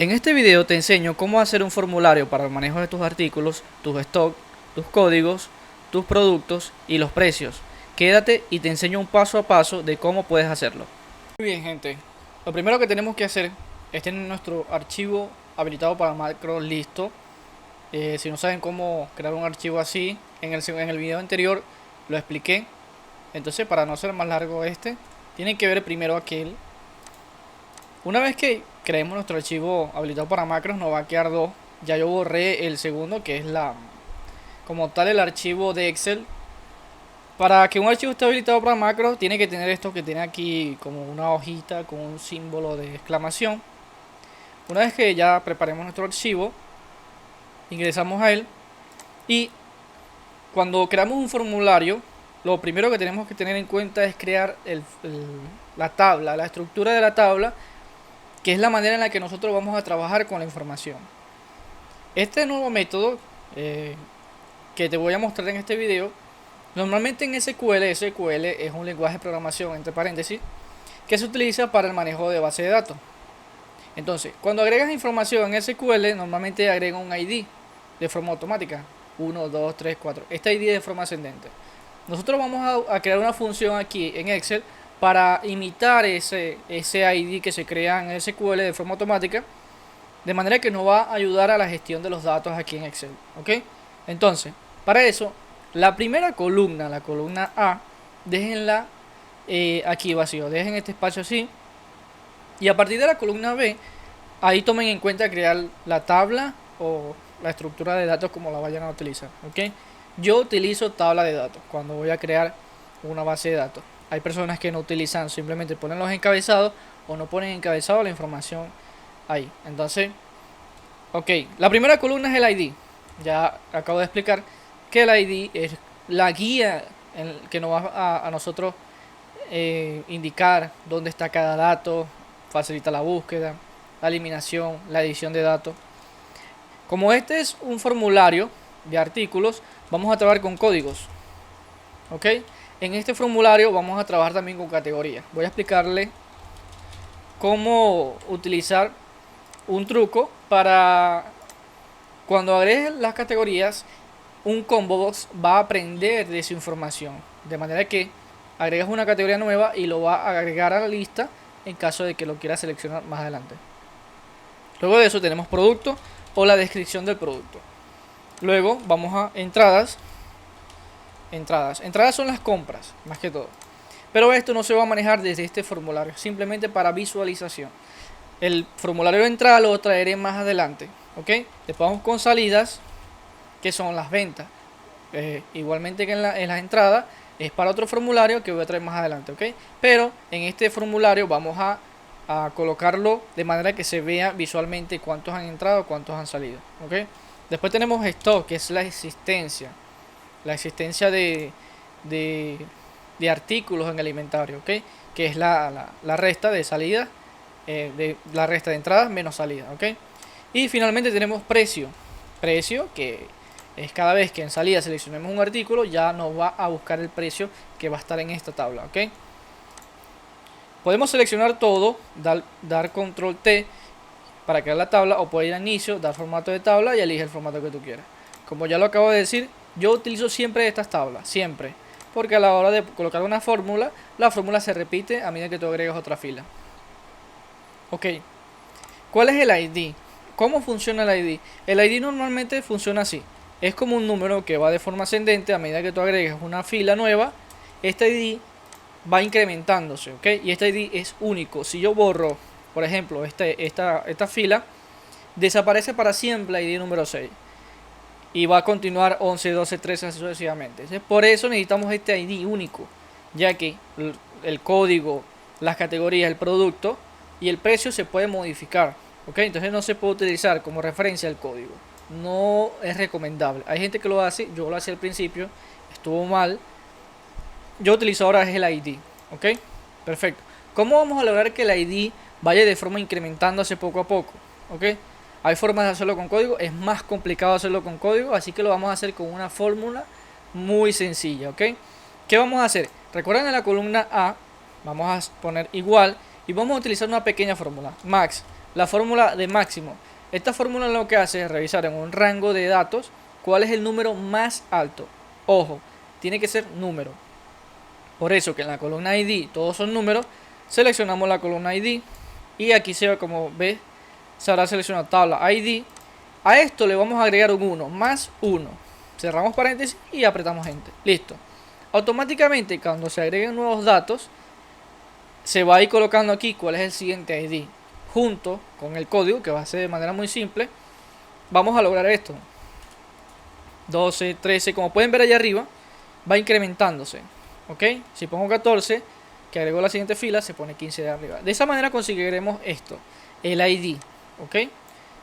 En este video te enseño cómo hacer un formulario para el manejo de tus artículos, tus stock, tus códigos, tus productos y los precios. Quédate y te enseño un paso a paso de cómo puedes hacerlo. Muy bien, gente. Lo primero que tenemos que hacer es tener nuestro archivo habilitado para macros listo. Si no saben cómo crear un archivo así, en el video anterior lo expliqué. Entonces, para no ser más largo tienen que ver primero aquel. Una vez que creemos nuestro archivo habilitado para macros, nos va a quedar dos. Ya yo borré el segundo, que es como tal el archivo de Excel. Para que un archivo esté habilitado para macros, tiene que tener esto que tiene aquí como una hojita con un símbolo de exclamación. Una vez que ya preparemos nuestro archivo, ingresamos a él y cuando creamos un formulario, lo primero que tenemos que tener en cuenta es crear la tabla, la estructura de la tabla, que es la manera en la que nosotros vamos a trabajar con la información. Este nuevo método que te voy a mostrar en este video, normalmente en SQL es un lenguaje de programación, entre paréntesis, que se utiliza para el manejo de base de datos. Entonces, cuando agregas información en SQL, normalmente agrega un ID de forma automática. 1, 2, 3, 4. Este ID de forma ascendente. Nosotros vamos a crear una función aquí en Excel para imitar ese ID que se crea en SQL de forma automática, de manera que nos va a ayudar a la gestión de los datos aquí en Excel. ¿Ok? Entonces, para eso, la primera columna, la columna A, déjenla aquí vacío. Dejen este espacio así. Y a partir de la columna B, ahí tomen en cuenta crear la tabla o la estructura de datos como la vayan a utilizar. ¿Ok? Yo utilizo tabla de datos cuando voy a crear una base de datos. Hay personas que no utilizan, simplemente ponen los encabezados o no ponen encabezado la información ahí. Entonces, ok, la primera columna es el ID. Ya acabo de explicar que el ID es la guía que nos va a nosotros indicar dónde está cada dato, facilita la búsqueda, la eliminación, la edición de datos. Como este es un formulario de artículos, vamos a trabajar con códigos. ¿Ok? En este formulario vamos a trabajar también con categorías. Voy a explicarle cómo utilizar un truco para cuando agregues las categorías, un combo box va a aprender de esa información. De manera que agregas una categoría nueva y lo va a agregar a la lista en caso de que lo quieras seleccionar más adelante. Luego de eso tenemos producto o la descripción del producto. Luego vamos a entradas. Entradas son las compras, más que todo. Pero esto no se va a manejar desde este formulario, simplemente para visualización. El formulario de entrada lo traeré más adelante. ¿Ok? Después vamos con salidas, que son las ventas. Igualmente que en las entradas, es para otro formulario que voy a traer más adelante. ¿Ok? Pero en este formulario vamos a colocarlo de manera que se vea visualmente cuántos han entrado, cuántos han salido. ¿Ok? Después tenemos stock, que es la existencia de artículos en el inventario, ¿ok? Que es la resta de salida, de la resta de entradas menos salida, ¿ok? Y finalmente tenemos precio, que es cada vez que en salida seleccionemos un artículo, ya nos va a buscar el precio que va a estar en esta tabla, ¿ok? Podemos seleccionar todo, dar control T para crear la tabla, o puede ir a inicio, dar formato de tabla y elige el formato que tú quieras. Como ya lo acabo de decir, yo utilizo siempre estas tablas, siempre, porque a la hora de colocar una fórmula, la fórmula se repite a medida que tú agregas otra fila. Ok, ¿cuál es el ID? ¿Cómo funciona el ID? El ID normalmente funciona así, es como un número que va de forma ascendente a medida que tú agregas una fila nueva. Este ID va incrementándose, ¿ok? Y este ID es único. Si yo borro, por ejemplo, esta fila, desaparece para siempre el ID número 6. Y va a continuar 11, 12, 13 así sucesivamente. Entonces, por eso necesitamos este ID único, ya que el código, las categorías, el producto y el precio se puede modificar. ¿Ok? Entonces no se puede utilizar como referencia el código. No es recomendable. Hay gente que lo hace, yo lo hacía al principio, estuvo mal. Yo utilizo ahora es el ID. ¿Ok? Perfecto. ¿Cómo vamos a lograr que el ID vaya de forma incrementándose poco a poco? ¿Ok? Hay formas de hacerlo con código, es más complicado hacerlo con código, así que lo vamos a hacer con una fórmula muy sencilla, ¿ok? ¿Qué vamos a hacer? Recuerden, en la columna A vamos a poner igual y vamos a utilizar una pequeña fórmula, max. La fórmula de máximo. Esta fórmula lo que hace es revisar en un rango de datos cuál es el número más alto. Ojo, tiene que ser número. Por eso que en la columna ID todos son números, seleccionamos la columna ID y aquí se ve, como ves, se habrá seleccionado tabla ID. A esto le vamos a agregar un 1 más 1. Cerramos paréntesis y apretamos Enter. Listo. Automáticamente cuando se agreguen nuevos datos, se va a ir colocando aquí cuál es el siguiente ID. Junto con el código, que va a ser de manera muy simple, vamos a lograr esto. 12, 13, como pueden ver allá arriba, va incrementándose. ¿Ok? Si pongo 14, que agregó la siguiente fila, se pone 15 de arriba. De esa manera conseguiremos esto, el ID. ¿Ok?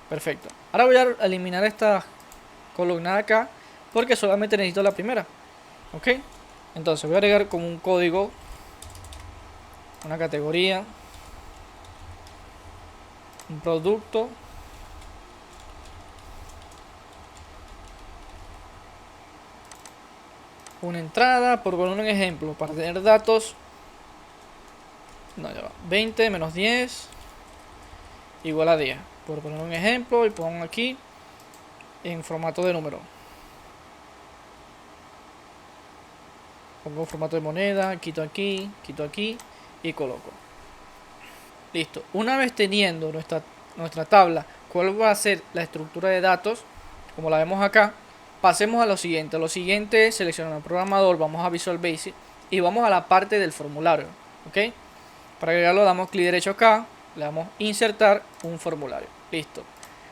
Perfecto. Ahora voy a eliminar esta columna de acá, porque solamente necesito la primera. ¿Ok? Entonces voy a agregar como un código, una categoría, un producto, una entrada, por poner un ejemplo, para tener datos. No, ya va. 20 menos 10 igual a 10. Por poner un ejemplo, y pongo aquí en formato de número. Pongo formato de moneda, quito aquí y coloco. Listo. Una vez teniendo nuestra tabla, cuál va a ser la estructura de datos, como la vemos acá, pasemos a lo siguiente. Lo siguiente es seleccionar el programador, vamos a Visual Basic y vamos a la parte del formulario. ¿Ok? Para agregarlo damos clic derecho acá, le damos insertar un formulario. Listo.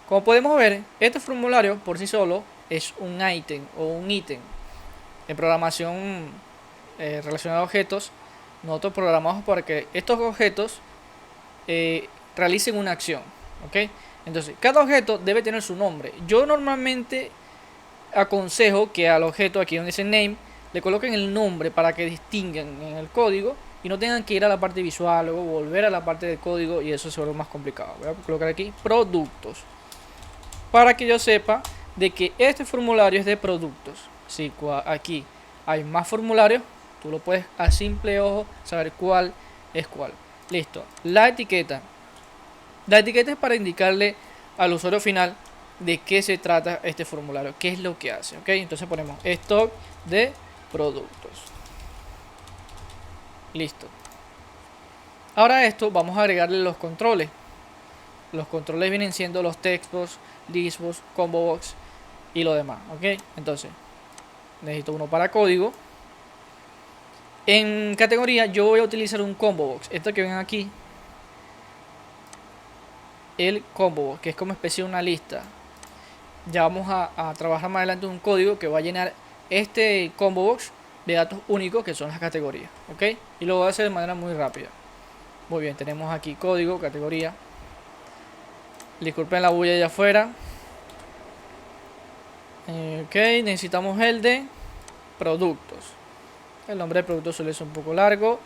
Como podemos ver, este formulario por sí solo es un ítem o un ítem. En programación relacionada a objetos, nosotros programamos para que estos objetos realicen una acción. ¿Ok? Entonces, cada objeto debe tener su nombre. Yo normalmente aconsejo que al objeto, aquí donde dice name, le coloquen el nombre para que distingan en el código y no tengan que ir a la parte visual, luego volver a la parte del código y eso se vuelve más complicado. Voy a colocar aquí productos para que yo sepa de que este formulario es de productos. Si aquí hay más formularios, tú lo puedes a simple ojo saber cuál es cuál. Listo. La etiqueta es para indicarle al usuario final de qué se trata este formulario, qué es lo que hace. ¿Ok? Entonces ponemos stock de productos. Listo. Ahora a esto vamos a agregarle los controles. Los controles vienen siendo los textbox, listbox, combobox y lo demás. ¿Ok? Entonces necesito uno para código. En categoría yo voy a utilizar un combobox. Esto que ven aquí, el combobox, que es como especie de una lista. Ya vamos a trabajar más adelante un código que va a llenar este combobox de datos únicos que son las categorías. ¿Ok? Y lo voy a hacer de manera muy rápida. Muy bien, tenemos aquí código, categoría. Disculpen la bulla allá afuera. Ok, necesitamos el de productos. El nombre del producto suele ser un poco largo.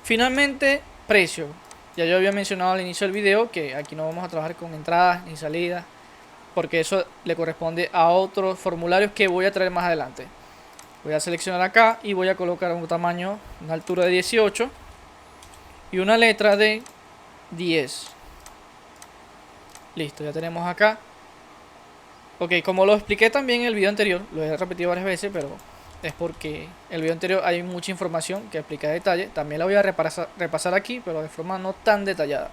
Finalmente, precio. Ya yo había mencionado al inicio del video que aquí no vamos a trabajar con entradas ni salidas, porque eso le corresponde a otros formularios que voy a traer más adelante. Voy a seleccionar acá y voy a colocar un tamaño, una altura de 18 y una letra de 10. Listo, ya tenemos acá. Ok, como lo expliqué también en el video anterior, lo he repetido varias veces, pero es porque en el video anterior hay mucha información que explica a detalle. También la voy a repasar aquí, pero de forma no tan detallada.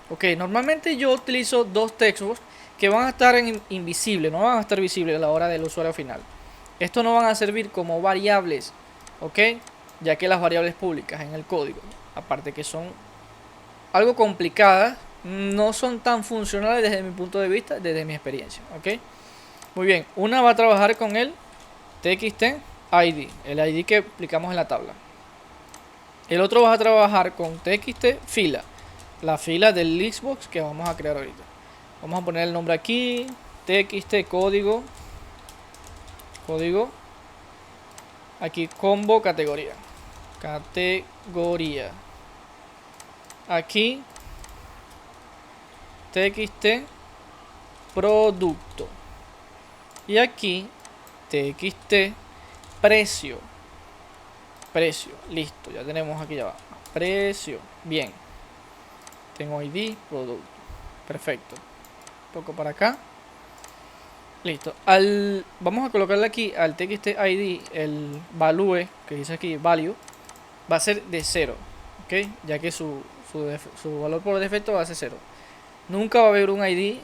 Ok, normalmente yo utilizo dos textbox que van a estar invisibles, no van a estar visibles a la hora del usuario final. Estos no van a servir como variables, ok, ya que las variables públicas en el código, aparte que son algo complicadas, no son tan funcionales desde mi punto de vista, desde mi experiencia. Ok, muy bien, una va a trabajar con el txt id, el id que aplicamos en la tabla. El otro va a trabajar con txt fila, la fila del listbox que vamos a crear ahorita. Vamos a poner el nombre aquí, txt código, aquí combo categoría, aquí txt producto y aquí txt precio. Listo, ya tenemos aquí, ya va, precio. Bien, tengo id producto. Perfecto. Un poco para acá. Listo. Vamos a colocarle aquí al txt id el value que dice aquí value va a ser de 0, ¿ok? Ya que su valor por defecto va a ser 0. Nunca va a haber un id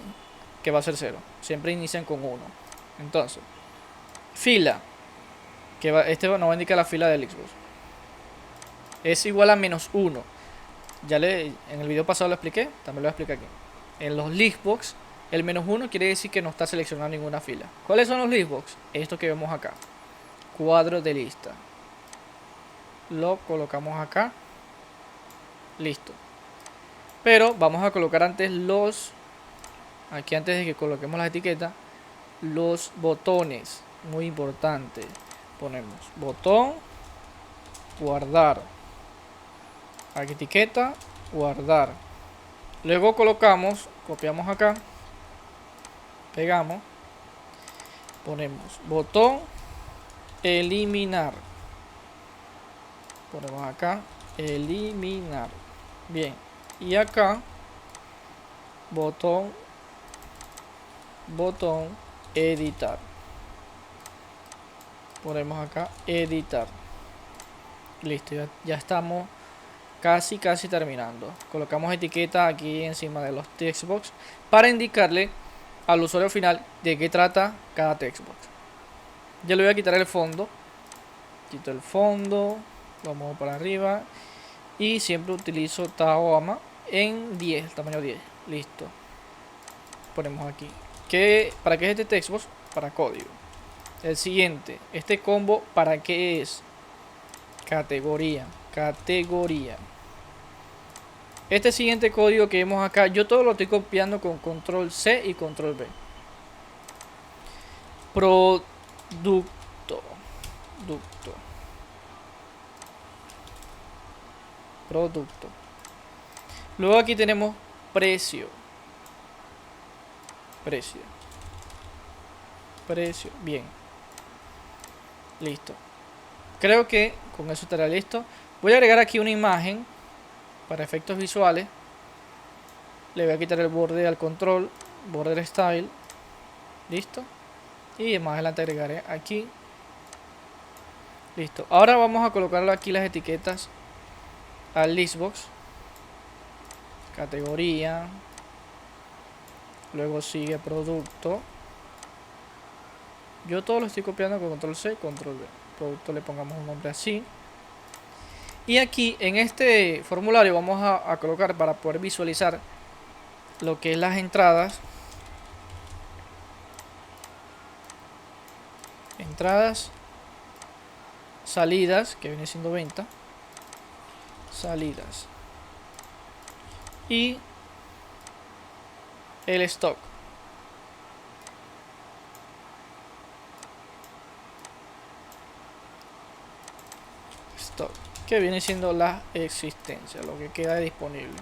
que va a ser 0. Siempre inician con 1. Entonces, fila, este nos va a indicar la fila del Xbox. Es igual a -1. En el video pasado lo expliqué, también lo voy a explicar aquí. En los listbox, el -1 quiere decir que no está seleccionado ninguna fila. ¿Cuáles son los listbox? Esto que vemos acá. Cuadro de lista. Lo colocamos acá. Listo. Pero vamos a colocar antes aquí antes de que coloquemos las etiquetas, los botones. Muy importante. Ponemos botón, guardar. Aquí etiqueta, guardar. Luego colocamos, copiamos acá, pegamos, ponemos botón, eliminar. Ponemos acá, eliminar. Bien. Y acá, botón, editar. Ponemos acá, editar. Listo, ya estamos casi terminando. Colocamos etiqueta aquí encima de los textbox para indicarle al usuario final de qué trata cada textbox. Yo le voy a quitar el fondo. Quito el fondo. Vamos para arriba. Y siempre utilizo Tahoma en 10, tamaño 10. Listo. Ponemos aquí. ¿Para qué es este textbox? Para código. El siguiente. Este combo, ¿para qué es? Categoría. Este siguiente código que vemos acá, yo todo lo estoy copiando con control C y control V. Producto. Luego aquí tenemos precio. Bien. Listo. Creo que con eso estará listo. Voy a agregar aquí una imagen para efectos visuales. Le voy a quitar el borde al control, border style. Listo. Y más adelante agregaré aquí. Listo. Ahora vamos a colocarlo aquí las etiquetas al listbox. Categoría. Luego sigue producto. Yo todo lo estoy copiando con control C, control V. Producto le pongamos un nombre así. Y aquí en este formulario vamos a colocar, para poder visualizar lo que es las entradas, salidas, que viene siendo venta, salidas, y el stock. Que viene siendo la existencia, lo que queda disponible.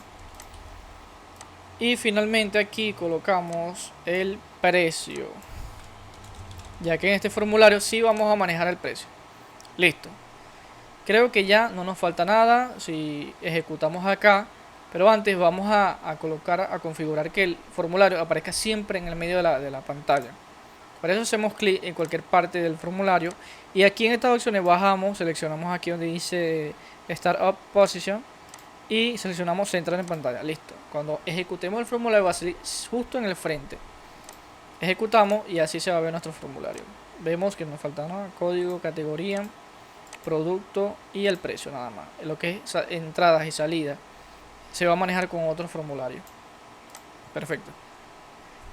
Y finalmente aquí colocamos el precio, ya que en este formulario sí vamos a manejar el precio. Listo. Creo que ya no nos falta nada si ejecutamos acá, pero antes vamos a configurar que el formulario aparezca siempre en el medio de la pantalla. Para eso hacemos clic en cualquier parte del formulario y aquí en estas opciones bajamos, seleccionamos aquí donde dice Startup Position y seleccionamos Centrar en pantalla. Listo. Cuando ejecutemos el formulario va a salir justo en el frente. Ejecutamos y así se va a ver nuestro formulario. Vemos que nos falta nada, código, categoría, producto y el precio nada más. Lo que es entradas y salidas se va a manejar con otro formulario. Perfecto.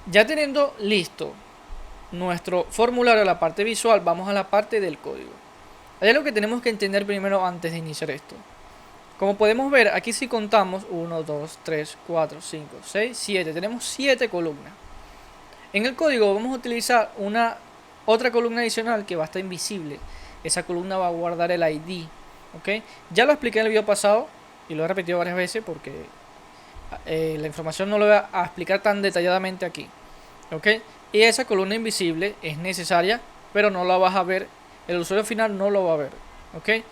Ya teniendo listo nuestro formulario, la parte visual, vamos a la parte del código. Hay algo que tenemos que entender primero antes de iniciar esto. Como podemos ver, aquí si contamos 1, 2, 3, 4, 5, 6, 7. Tenemos 7 columnas. En el código vamos a utilizar otra columna adicional que va a estar invisible. Esa columna va a guardar el ID. ¿Ok? Ya lo expliqué en el video pasado y lo he repetido varias veces porque la información no lo voy a explicar tan detalladamente aquí. ¿Ok? Y esa columna invisible es necesaria, pero no la vas a ver. El usuario final no lo va a ver. ¿Ok?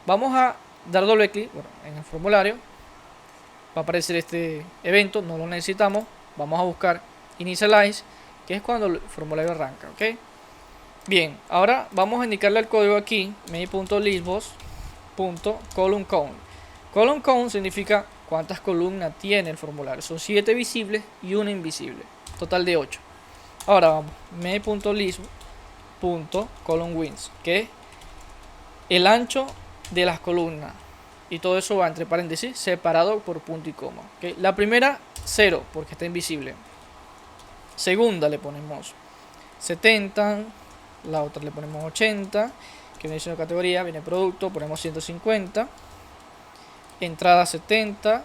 Vamos a dar doble clic en el formulario. va a aparecer este evento, no lo necesitamos. Vamos a buscar initialize, que es cuando el formulario arranca, ¿ok? Bien, ahora vamos a indicarle al código aquí, main.listbox.column count. Column count significa cuántas columnas tiene el formulario. Son 7 visibles y 1 invisible. Total de 8. Ahora vamos, main.list.column_width, que es el ancho de las columnas. Y todo eso va entre paréntesis, separado por punto y coma. ¿Okay? La primera, 0, porque está invisible. Segunda le ponemos 70. La otra le ponemos 80. Que viene siendo categoría, viene producto, ponemos 150. Entrada 70.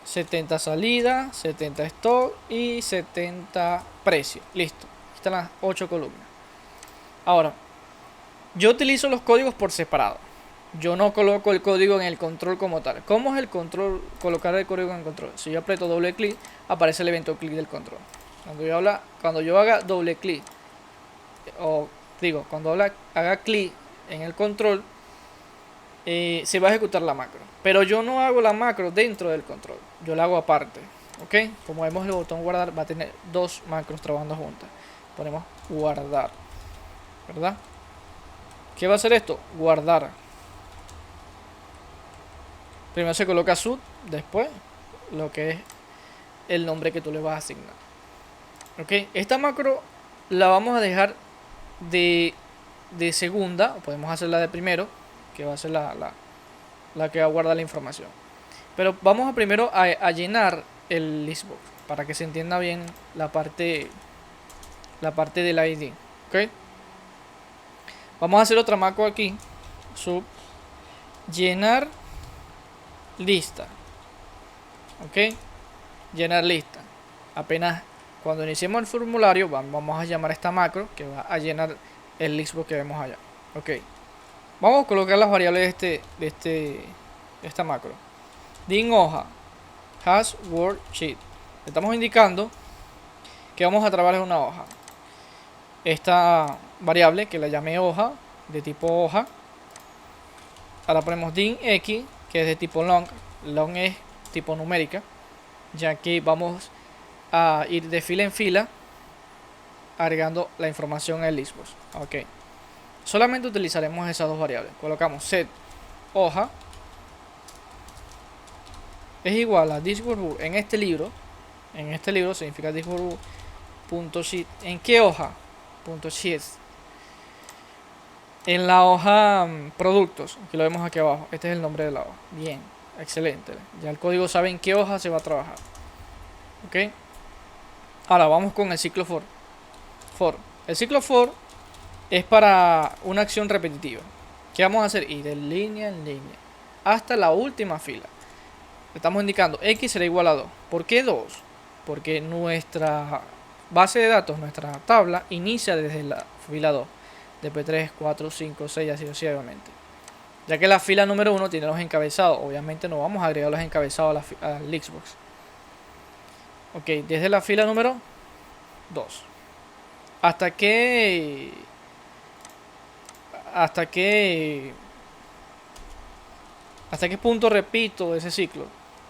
70 salida, 70 stock y 70 precio. Listo. Aquí están las 8 columnas. Ahora, yo utilizo los códigos por separado. Yo no coloco el código en el control como tal. ¿Cómo es el control? Colocar el código en el control. Si yo aprieto doble clic, aparece el evento clic del control. Cuando yo haga doble clic, o digo, cuando haga clic en el control, se va a ejecutar la macro. Pero yo no hago la macro dentro del control. Yo la hago aparte. ¿Ok? Como vemos, el botón guardar va a tener dos macros trabajando juntas. Ponemos guardar. ¿Verdad? ¿Qué va a hacer esto? Guardar. Primero se coloca sub, después lo que es el nombre que tú le vas a asignar. Ok, esta macro la vamos a dejar de segunda, o podemos hacerla de primero, que va a ser la que va a guardar la información. Pero vamos a primero a llenar el listbox para que se entienda bien la parte del ID. Ok, vamos a hacer otra macro aquí, sub llenar lista. Ok, llenar lista. Apenas cuando iniciemos el formulario vamos a llamar a esta macro que va a llenar el listbox que vemos allá. Ok, vamos a colocar las variables de esta macro. Din hoja has worksheet. Le estamos indicando que vamos a trabajar en una hoja. Esta variable que la llamé hoja, de tipo hoja. Ahora ponemos din x, que es de tipo long. Long es tipo numérica, ya que vamos a ir de fila en fila agregando la información en el listbox. Ok, solamente utilizaremos esas dos variables. Colocamos set hoja es igual a this_word en este libro. En este libro significa this_word.sheet. ¿En qué hoja? .sheet. En la hoja productos, que lo vemos aquí abajo. Este es el nombre de la hoja. Bien, excelente. Ya el código sabe en qué hoja se va a trabajar. Ok. Ahora vamos con el ciclo for. El ciclo for es para una acción repetitiva. ¿Qué vamos a hacer? Ir de línea en línea hasta la última fila. Estamos indicando x será igual a 2. ¿Por qué 2? Porque nuestra base de datos, nuestra tabla, inicia desde la fila 2. Después 3, 4, 5, 6, así sucesivamente. Ya que la fila número 1 tiene los encabezados. Obviamente no vamos a agregar los encabezados al listbox. Ok, desde la fila número 2. Hasta que punto repito ese ciclo.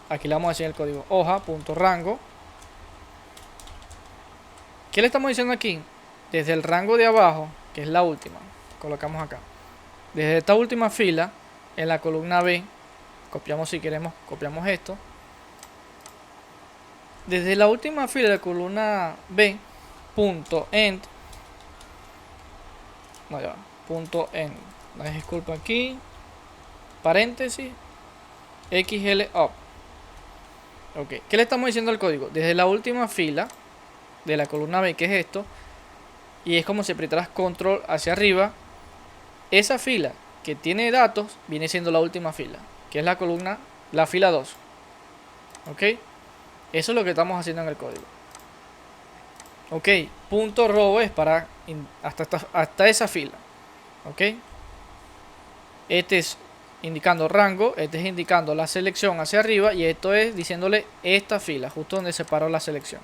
Aquí le vamos a decir el código hoja.rango. ¿Qué le estamos diciendo aquí? Desde el rango de abajo, que es la última, colocamos acá. Desde esta última fila, en la columna B, copiamos si queremos, copiamos esto. Desde la última fila de la columna B, punto end. No, ya, punto end. Disculpa aquí. Paréntesis. XL up. Ok, ¿qué le estamos diciendo al código? Desde la última fila de la columna B, que es esto, y es como si apretaras control hacia arriba, esa fila que tiene datos viene siendo la última fila, que es la columna, la fila 2. Ok, eso es lo que estamos haciendo en el código. Ok, punto row es para hasta esa fila. Ok, este es indicando rango, este es indicando la selección hacia arriba, y esto es diciéndole esta fila, justo donde se paró la selección.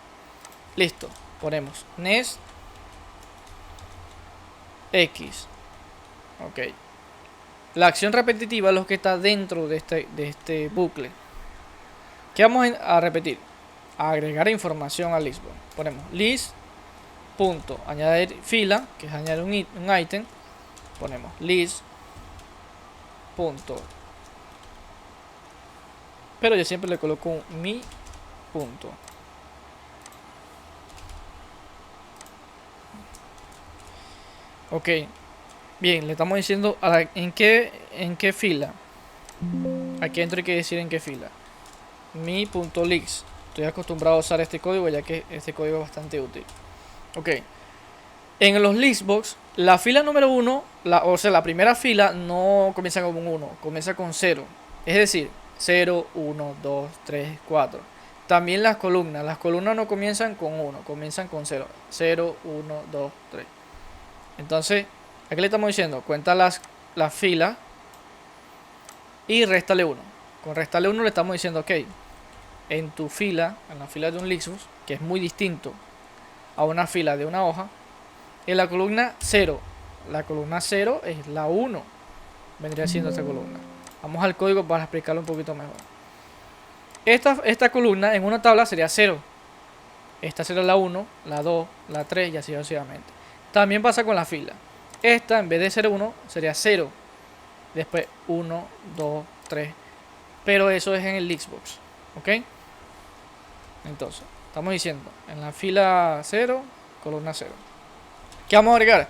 Listo, ponemos next x. Ok, la acción repetitiva es lo que está dentro de este bucle. ¿Qué vamos a repetir? A agregar información al listbox. Ponemos list punto añadir fila, que es añadir un ítem. Ponemos list punto, pero yo siempre le coloco un mi punto. Ok, bien, le estamos diciendo en qué fila. Aquí dentro hay que decir en qué fila. Mi.list. Estoy acostumbrado a usar este código ya que este código es bastante útil. Ok. En los listbox, la fila número 1, o sea, la primera fila no comienza con un 1, comienza con 0. Es decir, 0, 1, 2, 3, 4. También las columnas no comienzan con 1, comienzan con 0. 0, 1, 2, 3. Entonces, aquí le estamos diciendo, cuenta las filas y réstale 1. Con restarle 1 le estamos diciendo, ok, en tu fila, en la fila de un listbox, que es muy distinto a una fila de una hoja, en la columna 0, la columna 0 es la 1, vendría siendo esta columna. Vamos al código para explicarlo un poquito mejor. Esta columna en una tabla sería 0. Esta sería la 1, la 2, la 3 y así sucesivamente. También pasa con la fila. Esta en vez de ser 1 sería 0. Después 1, 2, 3. Pero eso es en el listbox. ¿Ok? Entonces, estamos diciendo en la fila 0, columna 0. ¿Qué vamos a agregar?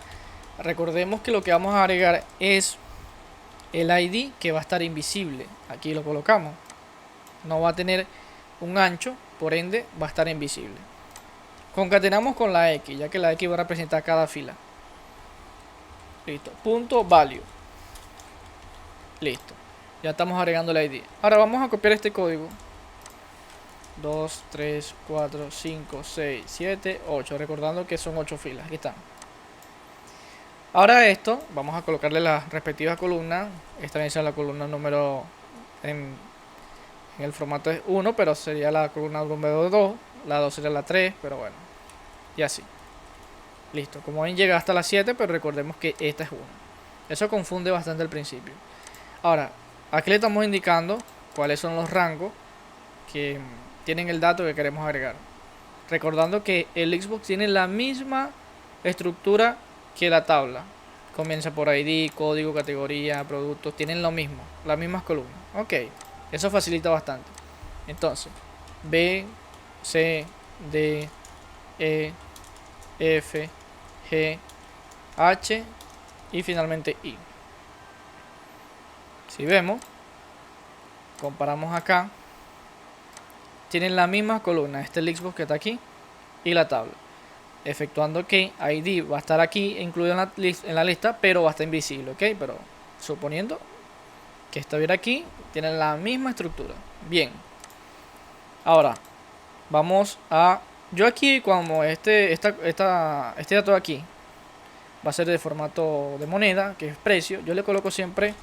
Recordemos que lo que vamos a agregar es el ID que va a estar invisible. Aquí lo colocamos. No va a tener un ancho, por ende va a estar invisible. Concatenamos con la X, ya que la X va a representar cada fila. Listo. Punto value. Listo. Ya estamos agregando el ID. Ahora vamos a copiar este código. 2, 3, 4, 5, 6, 7, 8. Recordando que son 8 filas. Aquí están. Ahora a esto vamos a colocarle las respectivas columnas. Esta viene a ser la columna número en el formato es 1, pero sería la columna número 2. La 2 sería la 3, pero bueno. Y así. Listo. Como ven llega hasta la 7, pero recordemos que esta es 1. Eso confunde bastante al principio. Ahora, aquí le estamos indicando cuáles son los rangos que tienen el dato que queremos agregar. Recordando que el Xbox tiene la misma estructura que la tabla. Comienza por ID, código, categoría, productos. Tienen lo mismo, las mismas columnas. Ok, eso facilita bastante. Entonces, B, C, D, E, F, G, H y finalmente I. Si vemos, comparamos acá. Tienen la misma columna, este Xbox que está aquí y la tabla. Efectuando que ID va a estar aquí incluido en la lista, pero va a estar invisible, ¿ok? Pero suponiendo que estuviera aquí, tienen la misma estructura. Bien. Ahora, vamos a... Yo aquí, como este dato de aquí va a ser de formato de moneda, que es precio, yo le coloco siempre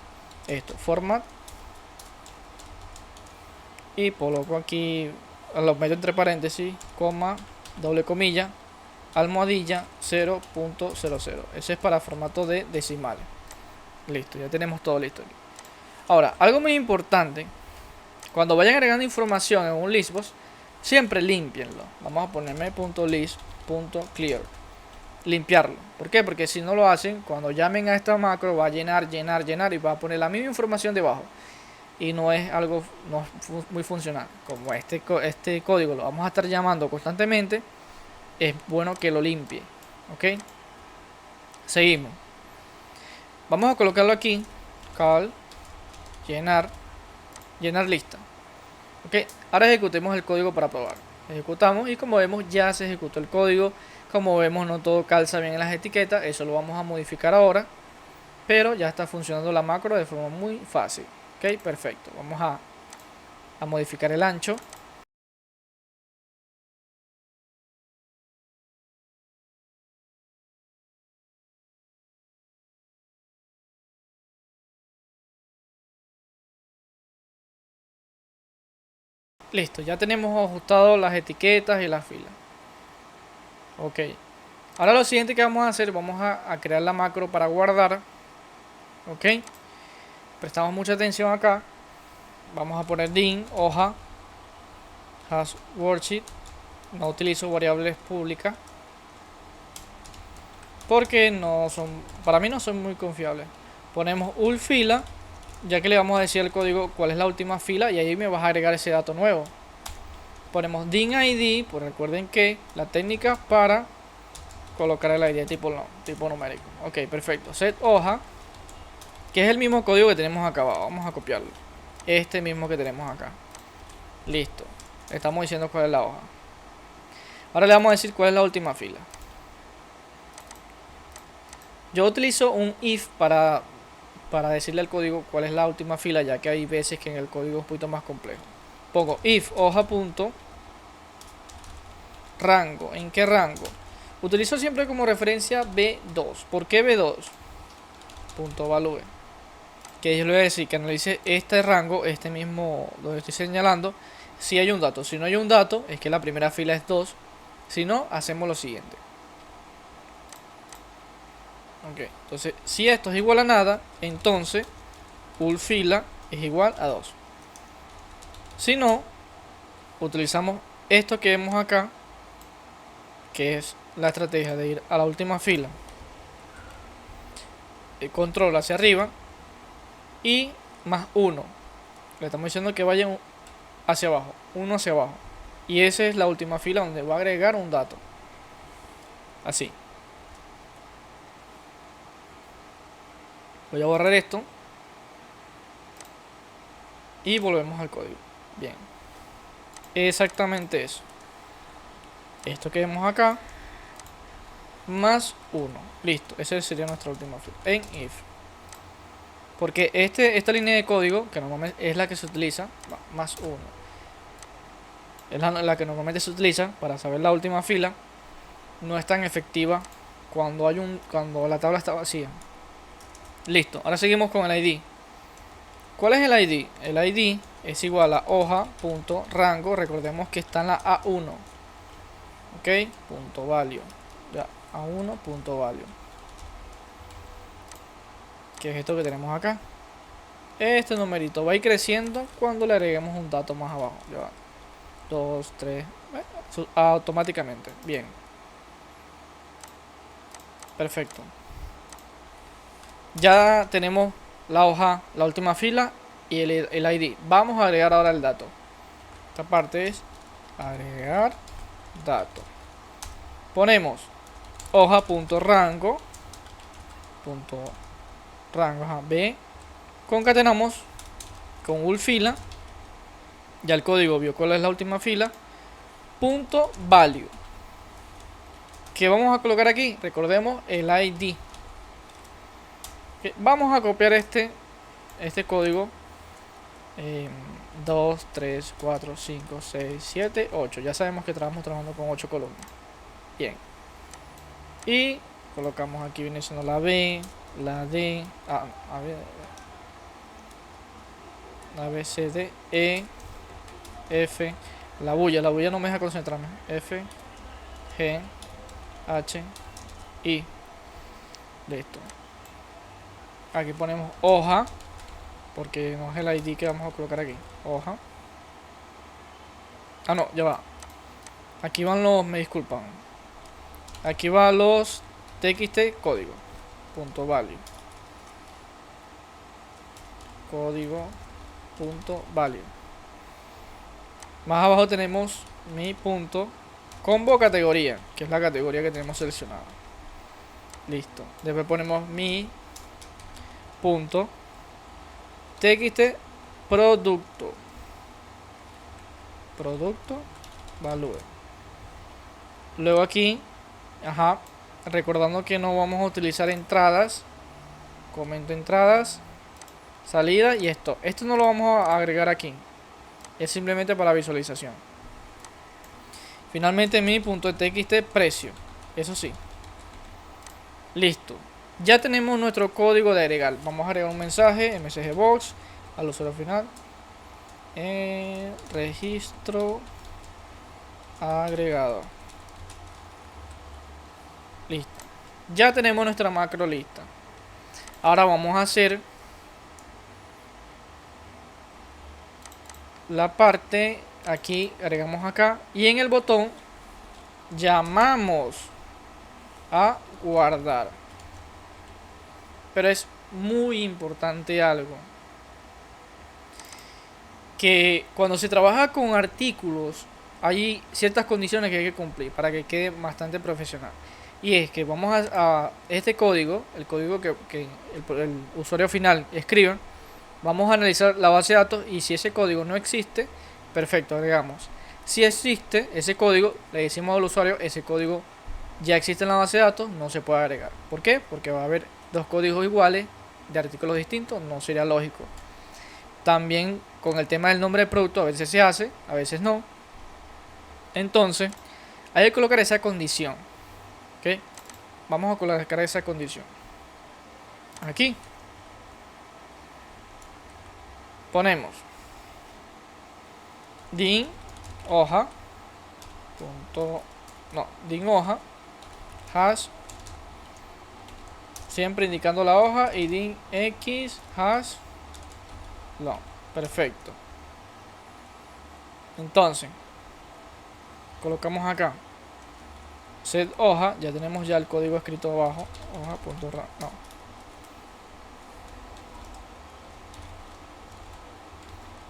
esto, format. Y coloco aquí, lo meto entre paréntesis, coma, doble comilla, almohadilla 0.00. Ese es para formato de decimales. Listo, ya tenemos todo listo aquí. Ahora, algo muy importante, cuando vayan agregando información en un listbox, siempre limpienlo. Vamos a ponerme .list.clear, limpiarlo. ¿Por qué? Porque si no lo hacen, cuando llamen a esta macro va a llenar y va a poner la misma información debajo. Y no es algo muy funcional. Como este código lo vamos a estar llamando constantemente, es bueno que lo limpie. Ok, seguimos. Vamos a colocarlo aquí, call, llenar lista. Ok, ahora ejecutemos el código para probar. Ejecutamos y como vemos ya se ejecutó el código. Como vemos no todo calza bien en las etiquetas, eso lo vamos a modificar ahora, pero ya está funcionando la macro de forma muy fácil. Ok, perfecto. Vamos a modificar el ancho. Listo, ya tenemos ajustado las etiquetas y las filas. Ok. Ahora lo siguiente que vamos a hacer, vamos a crear la macro para guardar. Ok. Prestamos mucha atención acá. Vamos a poner din, hoja. hash worksheet. No utilizo variables públicas porque para mí no son muy confiables. Ponemos ul fila, ya que le vamos a decir al código cuál es la última fila, y ahí me vas a agregar ese dato nuevo. Ponemos din id, pues recuerden que la técnica para colocar el id tipo numérico. Ok, perfecto. Set hoja, que es el mismo código que tenemos acá abajo. Vamos a copiarlo. Este mismo que tenemos acá. Listo. Le estamos diciendo cuál es la hoja. Ahora le vamos a decir cuál es la última fila. Yo utilizo un if para decirle al código cuál es la última fila, ya que hay veces que en el código es un poquito más complejo. Pongo if hoja punto rango. ¿En qué rango? Utilizo siempre como referencia B2. ¿Por qué B2? Punto value. Que yo le voy a decir que analice este rango, este mismo lo estoy señalando, si hay un dato. Si no hay un dato, es que la primera fila es 2. Si no, hacemos lo siguiente. Ok, entonces si esto es igual a nada, entonces ul fila es igual a 2. Si no, utilizamos esto que vemos acá, que es la estrategia de ir a la última fila, control hacia arriba y más 1. Le estamos diciendo que vaya hacia abajo, 1 hacia abajo, y esa es la última fila donde va a agregar un dato. Así. Voy a borrar esto y volvemos al código. Bien, exactamente eso. Esto que vemos acá más 1. Listo, esa sería nuestra última fila en if. Porque esta línea de código, que normalmente es la que se utiliza, más 1, es la que normalmente se utiliza para saber la última fila, no es tan efectiva cuando la tabla está vacía. Listo, ahora seguimos con el ID. ¿Cuál es el ID? El ID es igual a hoja.rango. Recordemos que está en la A1. Ok, punto value. Ya, A1 punto value. Que es esto que tenemos acá. Este numerito va a ir creciendo cuando le agreguemos un dato más abajo. Ya va. 2, 3. Automáticamente. Bien. Perfecto. Ya tenemos la hoja, la última fila y el ID. Vamos a agregar ahora el dato. Esta parte es agregar dato. Ponemos hoja.rango B. Concatenamos con ul fila. Ya el código vio cuál es la última fila. Punto value. ¿Qué vamos a colocar aquí? Recordemos el ID. Vamos a copiar este código. 2, 3, 4, 5, 6, 7, 8. Ya sabemos que estamos trabajando con 8 columnas. Bien. Y colocamos aquí, viene siendo la B, la D, la B, C, D, E, F, la bulla no me deja concentrarme. F, G, H, I. Listo. Aquí ponemos hoja, porque no es el ID que vamos a colocar aquí. Hoja. Ah, no, ya va. Aquí van me disculpan. Aquí van los txt código. Punto value. Código. Punto value. Más abajo tenemos mi punto combo categoría, que es la categoría que tenemos seleccionada. Listo. Después ponemos mi punto txt producto value. Luego aquí, recordando que no vamos a utilizar entradas, comento entradas, salida y esto no lo vamos a agregar aquí, es simplemente para visualización. Finalmente mi punto txt precio, eso sí. Listo. Ya tenemos nuestro código de agregar. Vamos a agregar un mensaje, msg box, al usuario final. Registro agregado. Listo. Ya tenemos nuestra macro lista. Ahora vamos a hacer la parte Aquí agregamos acá. Y en el botón llamamos a guardar. Pero es muy importante algo. Que cuando se trabaja con artículos hay ciertas condiciones que hay que cumplir para que quede bastante profesional. Y es que vamos a este código, el código que el usuario final escribe, vamos a analizar la base de datos y si ese código no existe, perfecto, agregamos. Si existe ese código, le decimos al usuario, ese código ya existe en la base de datos, no se puede agregar. ¿Por qué? Porque va a haber dos códigos iguales de artículos distintos, no sería lógico. También con el tema del nombre del producto, a veces se hace, a veces no. Entonces, hay que colocar esa condición. ¿Ok? Vamos a colocar esa condición. Aquí. Ponemos din hoja punto no din hoja hash, siempre indicando la hoja, y din x hash no. Perfecto. Entonces colocamos acá set hoja, ya tenemos ya el código escrito abajo, hoja.ra, no,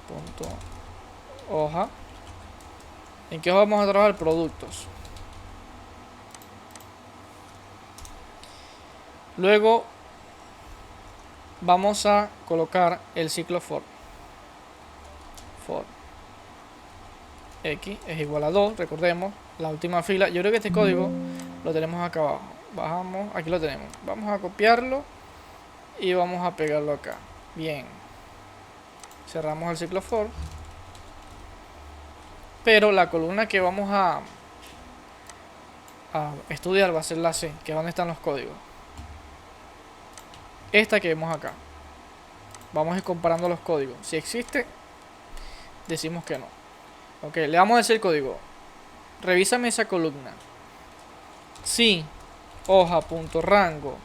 punto hoja. ¿En qué hoja vamos a trabajar? Productos. Luego vamos a colocar el ciclo for x es igual a 2, recordemos la última fila. Yo creo que este código lo tenemos acá abajo, bajamos, aquí lo tenemos, vamos a copiarlo y vamos a pegarlo acá. Bien, cerramos el ciclo for, pero la columna que vamos a estudiar va a ser la C, que es donde están los códigos, esta que vemos acá. Vamos a ir comparando los códigos, si existe decimos que no. Ok, le vamos a decir el código, revísame esa columna. Si hoja.rango,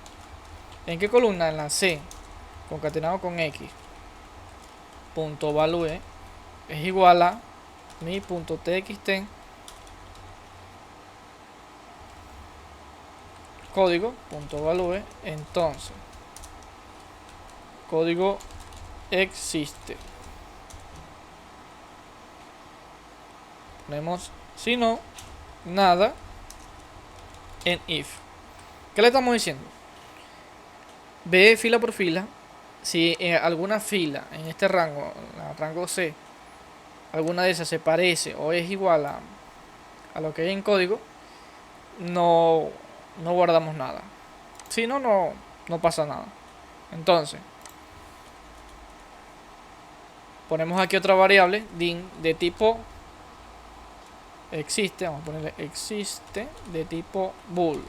¿en qué columna? En la C, concatenado con x, punto value es igual a mi punto txt, código punto value, entonces código existe. Ponemos si no, nada en if. ¿Qué le estamos diciendo? Ve fila por fila. Si en alguna fila en este rango, rango C, alguna de esas se parece o es igual a lo que hay en código, no guardamos nada. Si no, no pasa nada. Entonces ponemos aquí otra variable din de tipo existe, vamos a ponerle existe de tipo bool,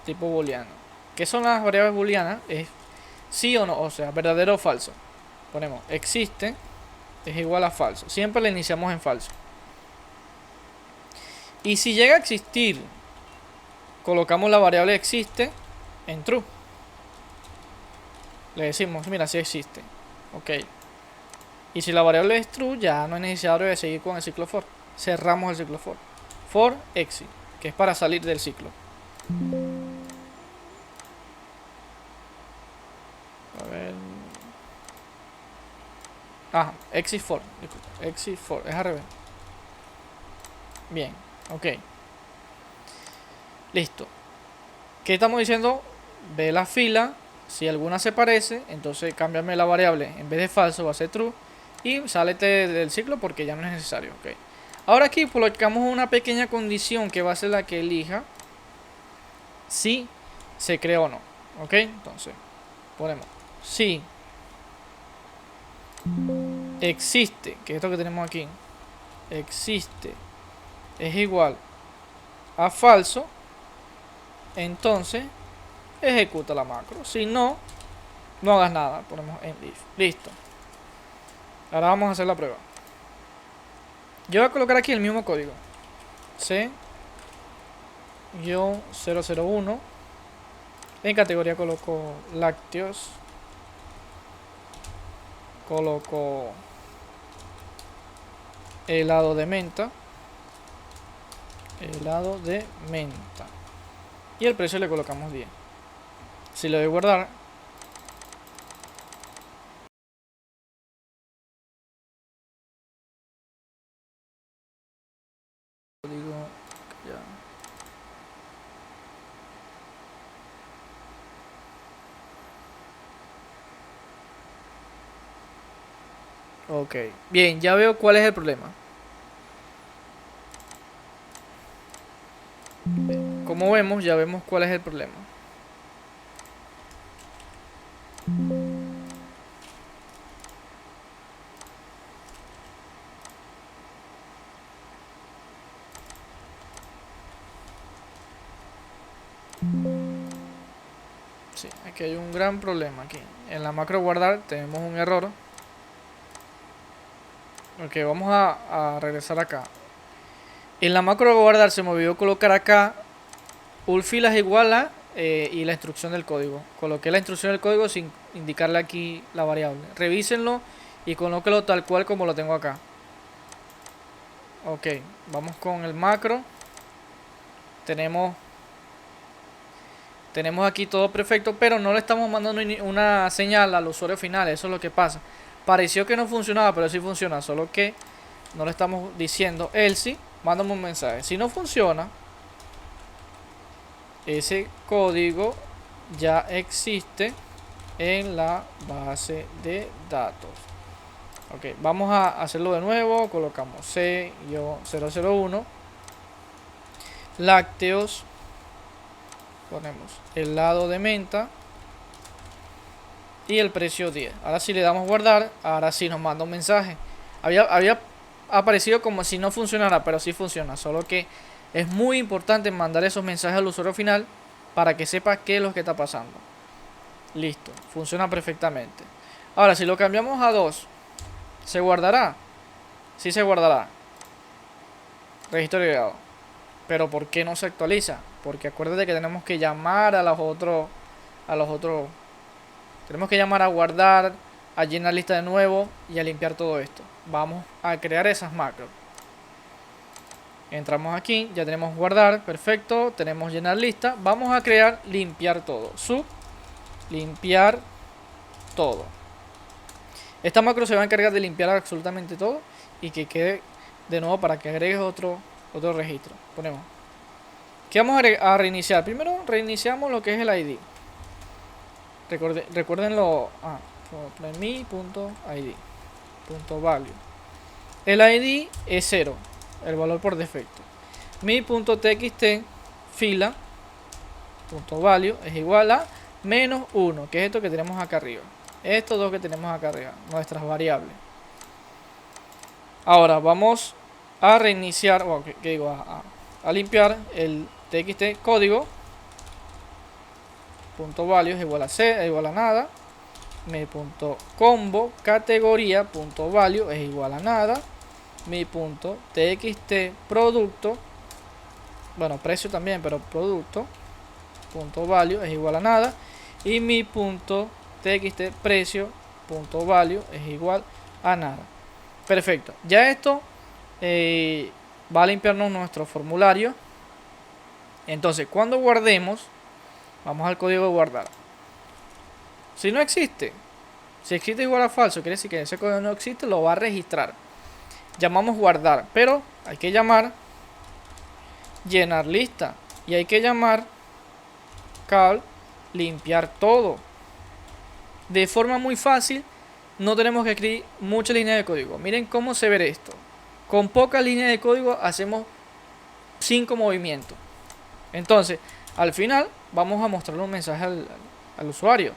tipo booleano. ¿Qué son las variables booleanas? Es sí o no, o sea, verdadero o falso. Ponemos existe es igual a falso, siempre le iniciamos en falso. Y si llega a existir, colocamos la variable existe en true. Le decimos, mira, si existe. Ok. Y si la variable es true, ya no es necesario de seguir con el ciclo for. Cerramos el ciclo for. For exit, que es para salir del ciclo. A ver. Ajá, exit for. Disculpa, exit for, es al revés. Bien, ok. Listo. ¿Qué estamos diciendo? Ve la fila. Si alguna se parece, entonces cámbiame la variable. En vez de falso va a ser true. Y sálete del ciclo porque ya no es necesario. Okay. Ahora aquí colocamos una pequeña condición que va a ser la que elija si se creó o no. Ok, entonces ponemos si existe, que es esto que tenemos aquí, existe es igual a falso, entonces ejecuta la macro. Si no, no hagas nada. Ponemos end if. Listo. Ahora vamos a hacer la prueba. Yo voy a colocar aquí el mismo código. C-001. En categoría coloco lácteos. Coloco helado de menta. Helado de menta. Y el precio le colocamos 10. Si le doy guardar, digo ya. Ok, bien, ya veo cuál es el problema. Como vemos, ya vemos cuál es el problema. Sí, aquí hay un gran problema aquí. En la macro guardar tenemos un error. Ok, vamos a regresar acá. En la macro guardar se me olvidó colocar acá ulfilas igual a y la instrucción del código. Coloqué la instrucción del código sin indicarle aquí la variable. Revísenlo y colóquelo tal cual como lo tengo acá. Ok, vamos con el macro. Tenemos aquí todo perfecto, pero no le estamos mandando una señal al usuario final. Eso es lo que pasa. Pareció que no funcionaba, pero sí funciona. Solo que no le estamos diciendo else, mándame un mensaje. Si no funciona, ese código ya existe en la base de datos. Ok, vamos a hacerlo de nuevo. Colocamos C-001 lácteos, ponemos helado de menta y el precio 10. Ahora si le damos guardar, ahora sí nos manda un mensaje. Había aparecido como si no funcionara, pero sí funciona. Solo que es muy importante mandar esos mensajes al usuario final para que sepa qué es lo que está pasando. Listo, funciona perfectamente. Ahora si lo cambiamos a 2, ¿se guardará? Sí se guardará. Registro agregado. Pero ¿por qué no se actualiza? Porque acuérdate que tenemos que llamar a los otros. Tenemos que llamar a guardar, a llenar lista de nuevo y a limpiar todo esto. Vamos a crear esas macros. Entramos aquí, ya tenemos guardar, perfecto. Tenemos llenar lista. Vamos a crear limpiar todo. Sub limpiar todo. Esta macro se va a encargar de limpiar absolutamente todo y que quede de nuevo para que agregues otro registro. Ponemos. ¿Qué vamos a reiniciar? Primero reiniciamos lo que es el ID. Recuérdenlo. mi.id.value. El ID es 0, el valor por defecto. Mi.txt fila .value es igual a menos 1, que es esto que tenemos acá arriba. Estos dos que tenemos acá arriba, nuestras variables. Ahora vamos a reiniciar, a limpiar el txt código. .value es igual a c, es igual a nada. Mi.combo categoría .value es igual a nada. Mi.txt producto, bueno, precio también, pero producto .value es igual a nada. Y mi.txt precio .value es igual a nada. Perfecto, ya esto va a limpiarnos nuestro formulario. Entonces cuando guardemos, vamos al código de guardar. Si no existe, si existe igual a falso, quiere decir que ese código no existe, lo va a registrar. Llamamos guardar, pero hay que llamar llenar lista y hay que llamar cal limpiar todo. De forma muy fácil, no tenemos que escribir muchas líneas de código. Miren cómo se ve esto. Con pocas líneas de código hacemos 5 movimientos. Entonces, al final vamos a mostrarle un mensaje al usuario.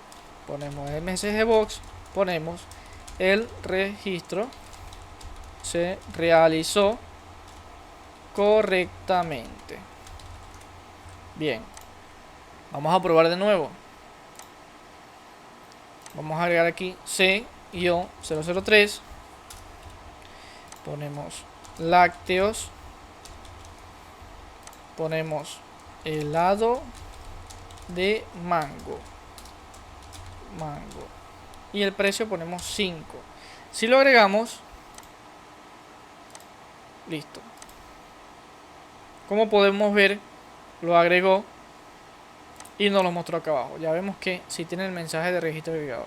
Ponemos el message box, ponemos el registro se realizó correctamente. Bien, vamos a probar de nuevo. Vamos a agregar aquí C-003. Ponemos lácteos. Ponemos helado de mango. Y el precio ponemos 5. Si lo agregamos, listo. Como podemos ver, lo agregó y nos lo mostró acá abajo. Ya vemos que si tiene el mensaje de registro agregado.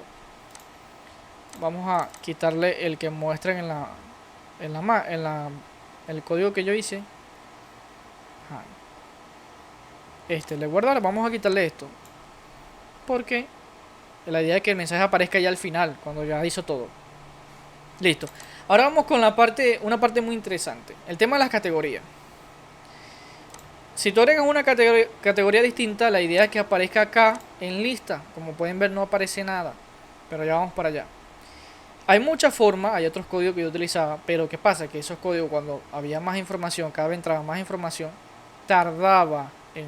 Vamos a quitarle el que muestran el código que yo hice. Ajá. Le guardar, vamos a quitarle esto. Porque la idea es que el mensaje aparezca ya al final, cuando ya hizo todo. Listo. Ahora vamos con una parte muy interesante. El tema de las categorías. Si tú agregas una categoría distinta, la idea es que aparezca acá en lista. Como pueden ver, no aparece nada. Pero ya vamos para allá. Hay muchas formas, hay otros códigos que yo utilizaba. Pero ¿qué pasa? Que esos códigos, cuando había más información, cada vez entraba más información, tardaba en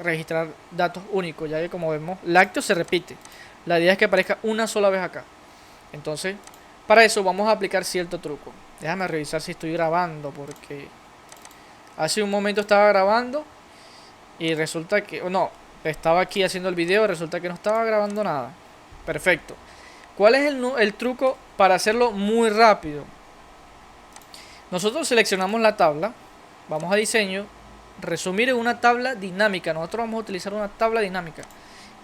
registrar datos únicos. Ya que, como vemos, lácteo se repite. La idea es que aparezca una sola vez acá. Entonces, para eso vamos a aplicar cierto truco. Déjame revisar si estoy grabando, porque hace un momento estaba grabando y resulta que... no, estaba aquí haciendo el video y resulta que no estaba grabando nada. Perfecto. ¿Cuál es el truco para hacerlo muy rápido? Nosotros seleccionamos la tabla, vamos a diseño, resumir en una tabla dinámica. Nosotros vamos a utilizar una tabla dinámica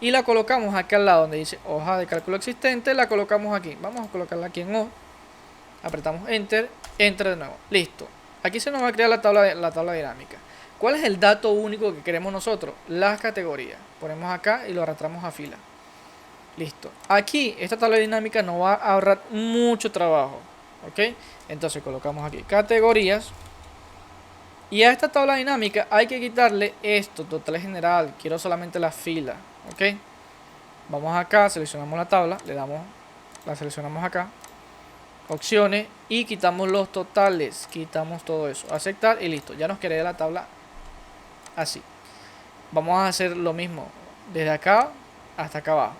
y la colocamos aquí al lado donde dice hoja de cálculo existente. La colocamos aquí, vamos a colocarla aquí en O, apretamos enter, enter de nuevo, listo. Aquí se nos va a crear la tabla dinámica. ¿Cuál es el dato único que queremos nosotros? Las categorías. Ponemos acá y lo arrastramos a fila. Listo. Aquí esta tabla dinámica nos va a ahorrar mucho trabajo. ¿Ok? Entonces colocamos aquí categorías. Y a esta tabla dinámica hay que quitarle esto, total general. Quiero solamente la fila. ¿Ok? Vamos acá, seleccionamos la tabla, la seleccionamos acá. Opciones y quitamos los totales. Quitamos todo eso. Aceptar y listo. Ya nos queda la tabla así. Vamos a hacer lo mismo desde acá hasta acá abajo.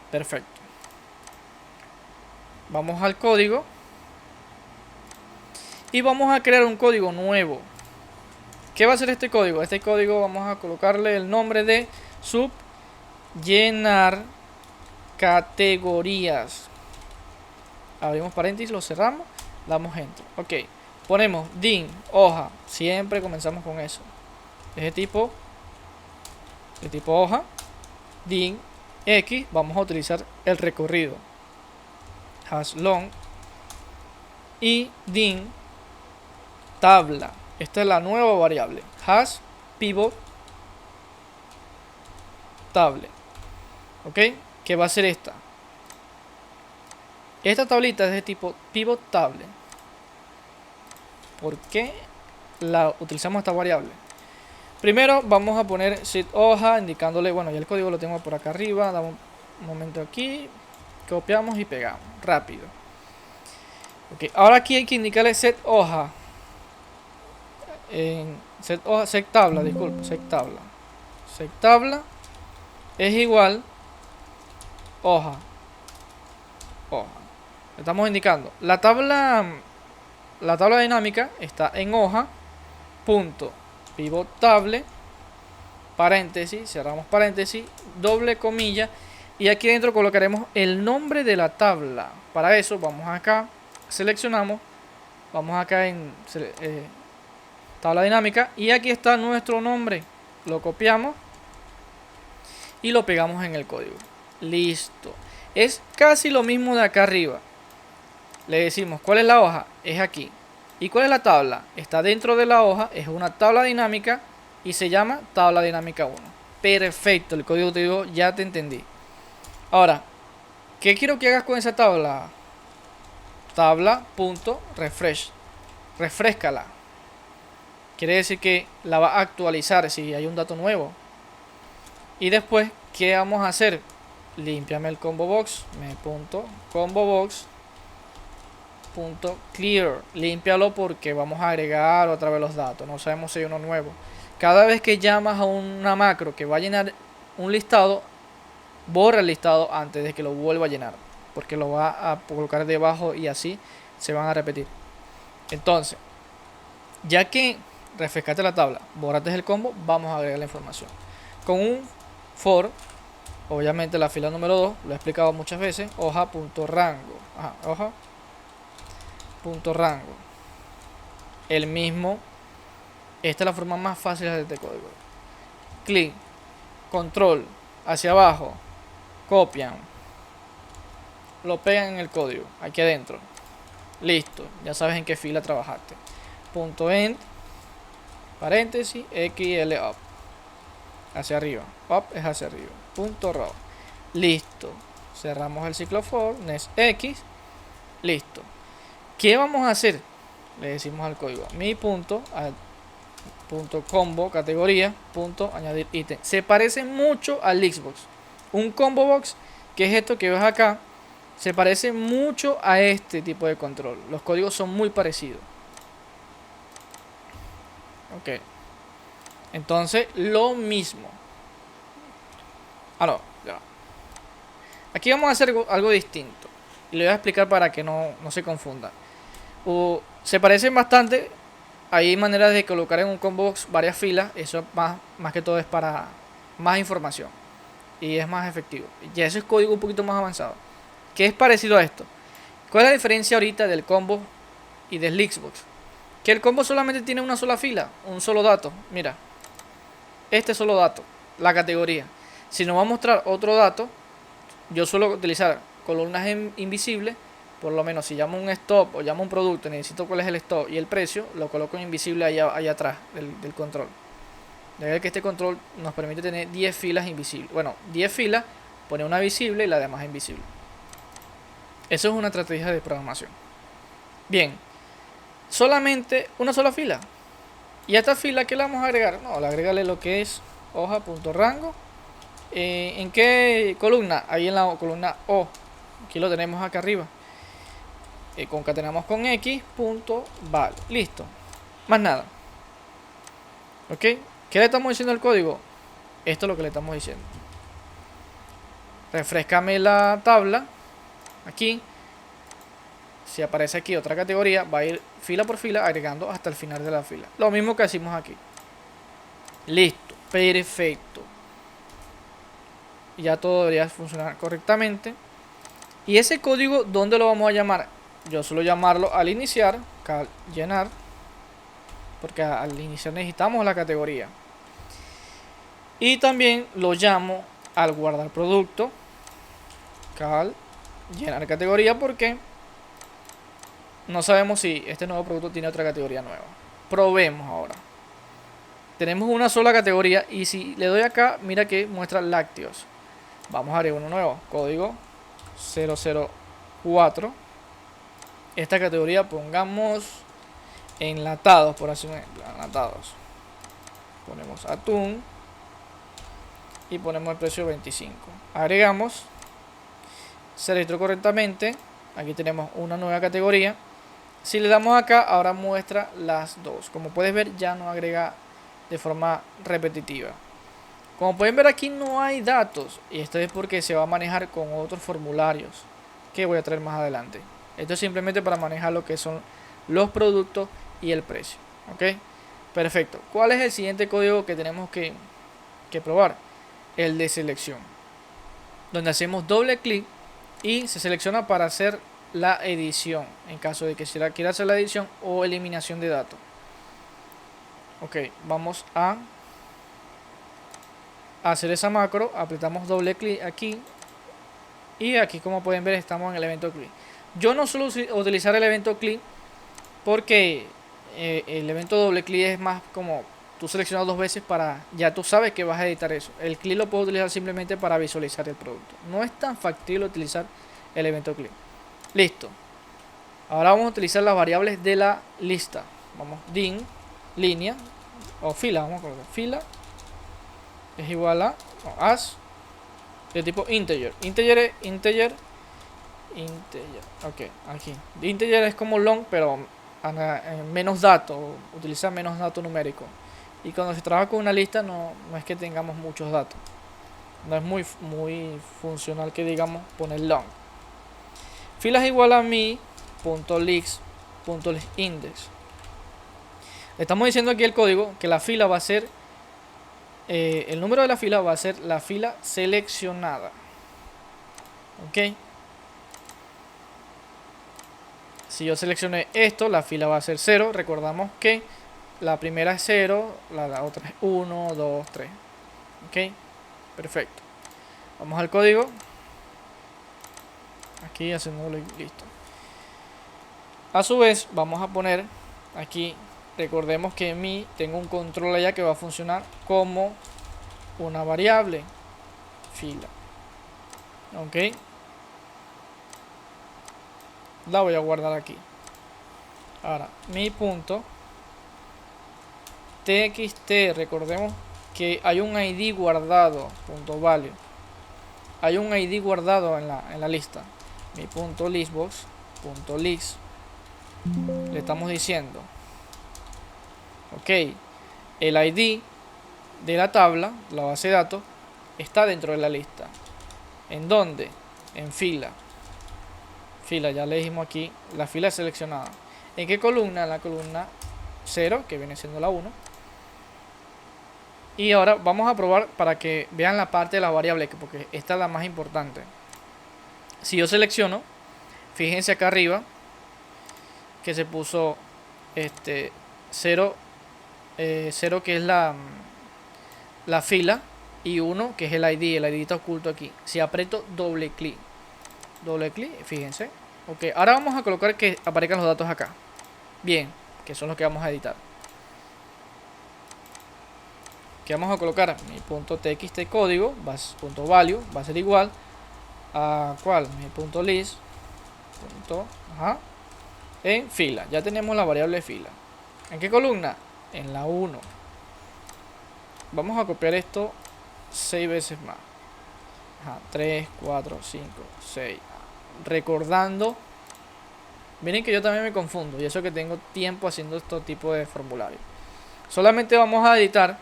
Perfecto. Vamos al código y vamos a crear un código nuevo. ¿Qué va a ser este código? Este código vamos a colocarle el nombre de llenar categorías. Abrimos paréntesis, lo cerramos, damos enter. Ok, ponemos din hoja, siempre comenzamos con eso. De tipo hoja. Din x, vamos a utilizar el recorrido hash long. Y din tabla, esta es la nueva variable, hash pivot table. Ok, ¿qué va a ser esta? Esta tablita es de tipo pivot table. ¿Por qué la utilizamos esta variable? Primero vamos a poner set hoja, indicándole, bueno, ya el código lo tengo por acá arriba. Damos un momento aquí, copiamos y pegamos, rápido. Ok, ahora aquí hay que indicarle set hoja. Set tabla, disculpe, set tabla. Set tabla es igual hoja. Estamos indicando la tabla dinámica está en hoja punto pivot table paréntesis, cerramos paréntesis, doble comilla, y aquí dentro colocaremos el nombre de la tabla. Para eso vamos acá, seleccionamos, vamos acá en tabla dinámica y aquí está nuestro nombre, lo copiamos y lo pegamos en el código. Listo. Es casi lo mismo de acá arriba. Le decimos cuál es la hoja, es aquí. ¿Y cuál es la tabla? Está dentro de la hoja, es una tabla dinámica y se llama tabla dinámica 1. Perfecto, el código te digo, ya te entendí. Ahora, ¿qué quiero que hagas con esa tabla? Tabla.refresh. Refrescala. Quiere decir que la va a actualizar si hay un dato nuevo. Y después, ¿qué vamos a hacer? Límpiame el combo box. Combo box. Clear, límpialo porque vamos a agregar otra vez los datos, no sabemos si hay uno nuevo. Cada vez que llamas a una macro que va a llenar un listado, borra el listado antes de que lo vuelva a llenar, porque lo va a colocar debajo y así se van a repetir. Entonces, ya que refrescaste la tabla, borraste el combo, vamos a agregar la información con un for. Obviamente la fila número 2, lo he explicado muchas veces, hoja.rango, hoja punto rango. El mismo. Esta es la forma más fácil de este código. Clic, control, hacia abajo, copian, lo pegan en el código, aquí adentro. Listo, ya sabes en qué fila trabajaste. Punto end, paréntesis, xl up, hacia arriba. Up es hacia arriba. Punto row. Listo. Cerramos el ciclo for, next x. Listo. ¿Qué vamos a hacer? Le decimos al código mi punto, punto combo categoría punto añadir ítem. Se parece mucho al Xbox. Un combo box, que es esto que ves acá, se parece mucho a este tipo de control. Los códigos son muy parecidos. Ok. Entonces, lo mismo. Ah, no, ya. Aquí vamos a hacer algo distinto. Y le voy a explicar para que no se confunda. Se parecen bastante. Hay maneras de colocar en un combo box varias filas. Eso más que todo es para más información. Y es más efectivo. Ya eso es código un poquito más avanzado. ¿Qué es parecido a esto? ¿Cuál es la diferencia ahorita del combo y del Xbox? Que el combo solamente tiene una sola fila, un solo dato. Mira, este solo dato, la categoría. Si nos va a mostrar otro dato, yo suelo utilizar columnas invisibles. Por lo menos si llamo un stop o llamo un producto, necesito cuál es el stop y el precio, lo coloco en invisible allá atrás del control. Ya que este control nos permite tener 10 filas invisibles. Bueno, 10 filas, pone una visible y la demás invisible. Eso es una estrategia de programación. Bien, solamente una sola fila. ¿Y a esta fila qué le vamos a agregar? No, le agregarle lo que es hoja.rango. ¿En qué columna? Ahí en la columna O. Aquí lo tenemos acá arriba. Concatenamos con x.val. Listo. Más nada. ¿Ok? ¿Qué le estamos diciendo al código? Esto es lo que le estamos diciendo. Refrescame la tabla. Aquí. Si aparece aquí otra categoría, va a ir fila por fila agregando hasta el final de la fila. Lo mismo que hacemos aquí. Listo. Perfecto. Ya todo debería funcionar correctamente. Y ese código, ¿dónde lo vamos a llamar? Yo suelo llamarlo al iniciar, cal llenar, porque al iniciar necesitamos la categoría. Y también lo llamo al guardar producto, cal llenar categoría, porque no sabemos si este nuevo producto tiene otra categoría nueva. Probemos ahora. Tenemos una sola categoría y si le doy acá, mira que muestra lácteos. Vamos a agregar uno nuevo, código 004. Esta categoría pongamos enlatados, por así decirlo, enlatados. Ponemos atún y ponemos el precio 25. Agregamos, se registró correctamente. Aquí tenemos una nueva categoría. Si le damos acá, ahora muestra las dos. Como puedes ver, ya no agrega de forma repetitiva. Como pueden ver, aquí no hay datos, y esto es porque se va a manejar con otros formularios que voy a traer más adelante. Esto es simplemente para manejar lo que son los productos y el precio. ¿Ok? Perfecto. ¿Cuál es el siguiente código que tenemos que probar? El de selección, donde hacemos doble clic y se selecciona para hacer la edición, en caso de que se quiera hacer la edición o eliminación de datos. Ok, vamos a hacer esa macro, apretamos doble clic aquí y aquí, como pueden ver, estamos en el evento clic. Yo no suelo utilizar el evento clic porque el evento doble clic es más como tú seleccionas dos veces para ya tú sabes que vas a editar eso. El clic lo puedo utilizar simplemente para visualizar el producto. No es tan factible utilizar el evento clic. Listo. Ahora vamos a utilizar las variables de la lista. Vamos, din, línea o fila. Vamos a colocar fila es igual a as de tipo integer. Integer. Ok, aquí. Integer es como long, pero menos datos. Utiliza menos datos numéricos. Y cuando se trabaja con una lista no es que tengamos muchos datos. No es muy funcional que digamos poner long. Fila es igual a mi.list.index. Le estamos diciendo aquí el código que la fila va a ser el número de la fila va a ser la fila seleccionada. Ok. Si yo seleccioné esto, la fila va a ser 0. Recordamos que la primera es 0, la otra es 1, 2, 3. Ok, perfecto. Vamos al código. Aquí haciéndolo listo. A su vez, vamos a poner aquí, recordemos que en mí tengo un control allá que va a funcionar como una variable fila. Ok, la voy a guardar aquí. Ahora, mi punto txt, recordemos que hay un id guardado, punto value. Hay un id guardado en la lista. Mi punto listbox, punto list. Le estamos diciendo, ok, el id de la tabla, la base de datos, está dentro de la lista. ¿En dónde? En fila. Fila, ya le dijimos aquí, la fila es seleccionada. ¿En qué columna? En la columna 0, que viene siendo la 1. Y ahora vamos a probar para que vean la parte de la variable, porque esta es la más importante. Si yo selecciono, fíjense acá arriba, que se puso 0, 0 que es la fila, y 1 que es el ID está oculto aquí. Si aprieto doble clic, fíjense. Ok, ahora vamos a colocar que aparezcan los datos acá. Bien, que son los que vamos a editar. Que vamos a colocar mi punto txt código, punto value, va a ser igual a ¿cuál? Mi punto list, punto, en fila. Ya tenemos la variable fila. ¿En qué columna? En la 1. Vamos a copiar esto 6 veces más. 3, 4, 5, 6. Recordando, miren que yo también me confundo, y eso que tengo tiempo haciendo este tipo de formularios. Solamente vamos a editar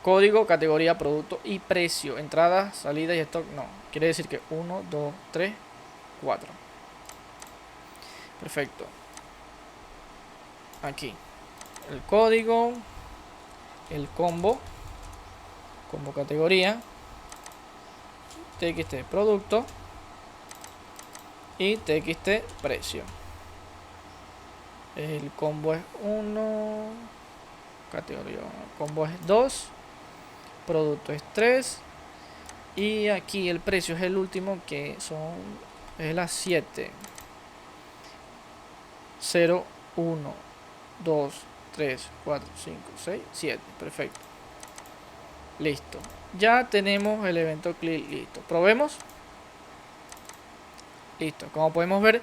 código, categoría, producto y precio. Entrada, salida y stock no. Quiere decir que 1, 2, 3, 4. Perfecto. Aquí el código, el combo categoría, txt producto y txt precio. El combo es 1, categoría, combo es 2, producto es 3 y aquí el precio es el último, que es la 7. 0, 1, 2, 3, 4, 5, 6, 7. Perfecto. Listo. Ya tenemos el evento click listo. Probemos. Listo. Como podemos ver,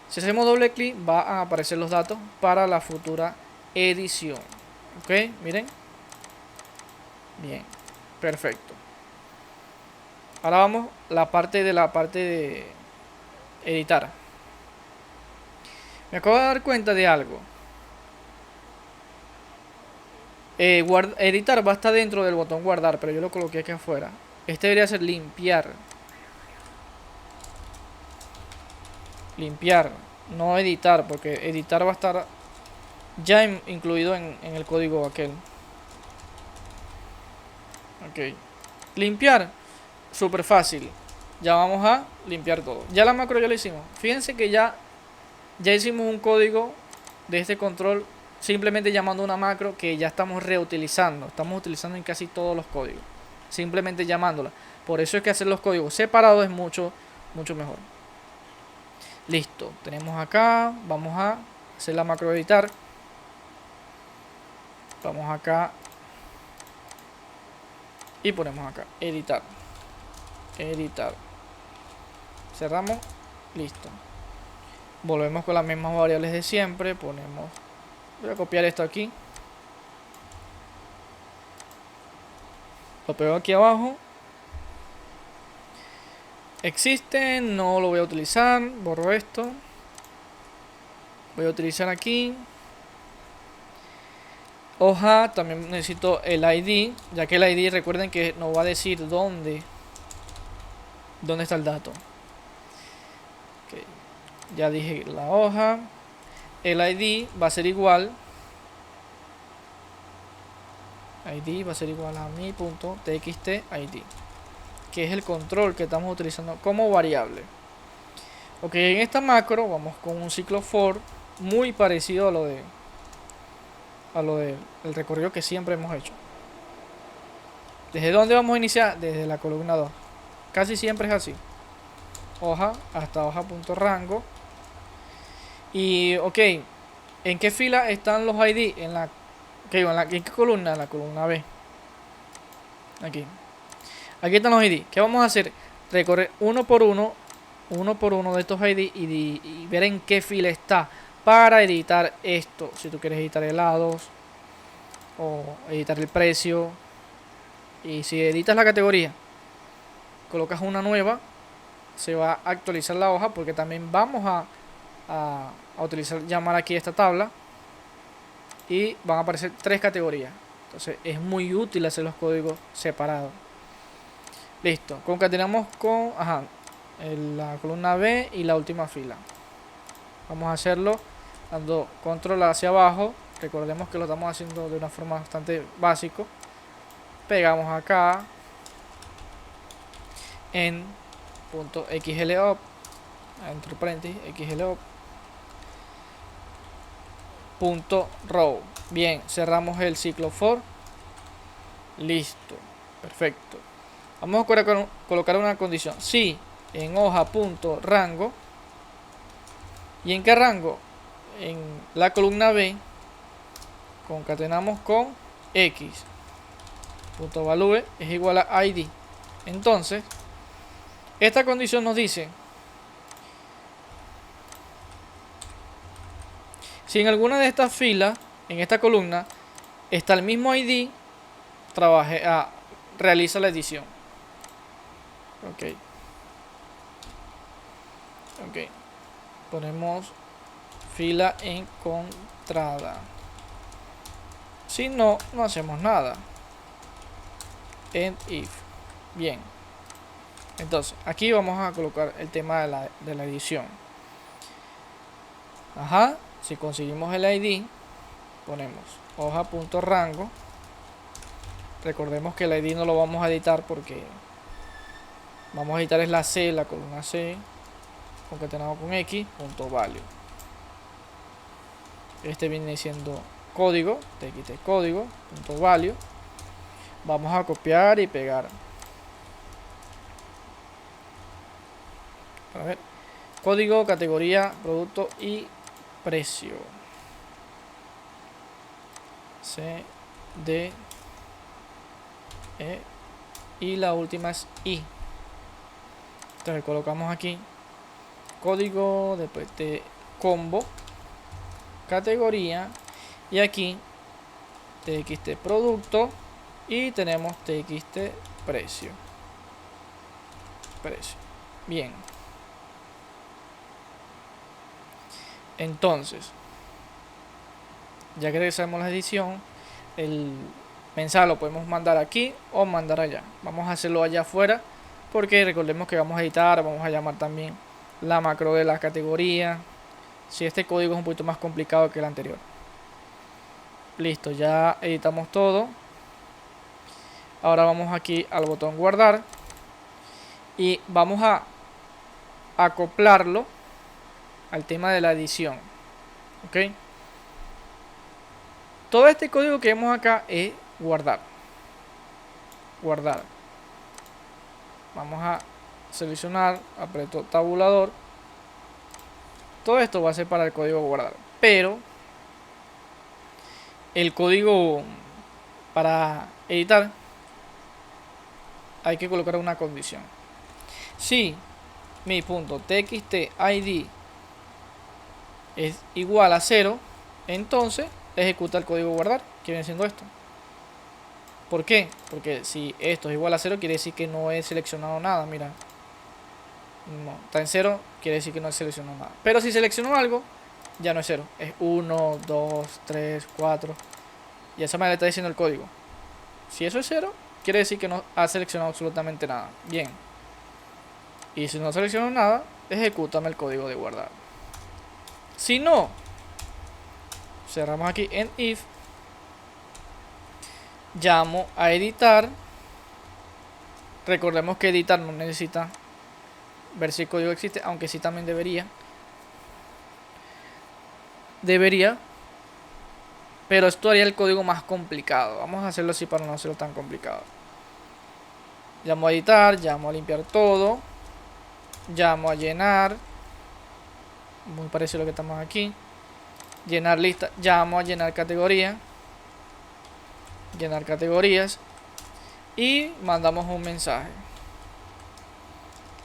si hacemos doble clic va a aparecer los datos para la futura edición. Ok, miren. Bien. Perfecto. Ahora vamos a la parte de editar. Me acabo de dar cuenta de algo. Editar va a estar dentro del botón guardar, pero yo lo coloqué aquí afuera. Este debería ser limpiar. Limpiar, no editar, porque editar va a estar ya incluido en el código aquel. Ok. Limpiar, súper fácil. Ya vamos a limpiar todo. Ya la macro ya lo hicimos. Fíjense que ya hicimos un código de este control simplemente llamando una macro que ya estamos reutilizando. Estamos utilizando en casi todos los códigos. Simplemente llamándola. Por eso es que hacer los códigos separados es mucho mejor. Listo. Tenemos acá. Vamos a hacer la macro editar. Vamos acá. Y ponemos acá. Editar. Editar. Cerramos. Listo. Volvemos con las mismas variables de siempre. Ponemos. Voy a copiar esto aquí. Lo pego aquí abajo. Existe, no lo voy a utilizar. Borro esto. Voy a utilizar aquí. Hoja, también necesito el ID, ya que el ID recuerden que nos va a decir dónde está el dato. Okay. Ya dije la hoja. El ID va a ser igual. ID va a ser igual a mi punto txt ID, que es el control que estamos utilizando como variable. Ok, en esta macro vamos con un ciclo for muy parecido a lo de el recorrido que siempre hemos hecho. ¿Desde dónde vamos a iniciar? Desde la columna 2. Casi siempre es así. Hoja hasta hoja.rango. Y ok, ¿en qué fila están los ID? ¿En qué columna? En la columna B. Aquí. Aquí están los ID. ¿Qué vamos a hacer? Recorrer uno por uno de estos ID y ver en qué fila está para editar esto. Si tú quieres editar helados o editar el precio. Y si editas la categoría, colocas una nueva, se va a actualizar la hoja porque también vamos a utilizar, llamar aquí esta tabla y van a aparecer 3 categorías. Entonces es muy útil hacer los códigos separados. Listo, concatenamos con la columna B y la última fila. Vamos a hacerlo dando control hacia abajo. Recordemos que lo estamos haciendo de una forma bastante básica. Pegamos acá en punto xlop, entre paréntesis xlop punto row. Bien, cerramos el ciclo for. Listo, perfecto. Vamos a colocar una condición. Si en hoja.rango, ¿y en qué rango? En la columna B concatenamos con x punto value es igual a id. Entonces esta condición nos dice si en alguna de estas filas, en esta columna, está el mismo id, realiza la edición. Ok. Ponemos fila encontrada. Si no, no hacemos nada. End if. Bien. Entonces, aquí vamos a colocar el tema de la edición. Si conseguimos el ID, ponemos hoja.rango. Recordemos que el ID no lo vamos a editar porque vamos a editar es la C, la columna C, concatenado con x.value. Este viene siendo código, txt código.value. Vamos a copiar y pegar. A ver. Código, categoría, producto y precio. C, D, E y la última es I. Entonces colocamos aquí código, después de combo, categoría y aquí txt producto y tenemos txt precio. Bien. Entonces, ya que realizamos la edición, el mensaje lo podemos mandar aquí o mandar allá. Vamos a hacerlo allá afuera porque recordemos que vamos a editar, vamos a llamar también la macro de la categoría. Si este código es un poquito más complicado que el anterior. Listo, ya editamos todo. Ahora vamos aquí al botón guardar y vamos a acoplarlo al tema de la edición. Ok. Todo este código que vemos acá es guardar. Vamos a seleccionar, aprieto tabulador. Todo esto va a ser para el código guardar. Pero el código para editar hay que colocar una condición. Si mi punto txt id es igual a 0, entonces ejecuta el código guardar, que viene siendo esto. ¿Por qué? Porque si esto es igual a 0 quiere decir que no he seleccionado nada. Mira, no, está en 0, quiere decir que no he seleccionado nada. Pero si selecciono algo, ya no es 0, es 1, 2, 3, 4. Y esa me está diciendo el código. Si eso es 0, quiere decir que no ha seleccionado absolutamente nada. Bien. Y si no selecciono nada, ejecútame el código de guardar. Si no, cerramos aquí en if. Llamo a editar. Recordemos que editar no necesita ver si el código existe, aunque sí también debería. debería, pero esto haría el código más complicado. Vamos a hacerlo así para no hacerlo tan complicado. Llamo a editar, llamo a limpiar todo, llamo a llenar, muy parecido a lo que estamos aquí. Llenar lista, llamo a llenar categoría, llenar categorías y mandamos un mensaje.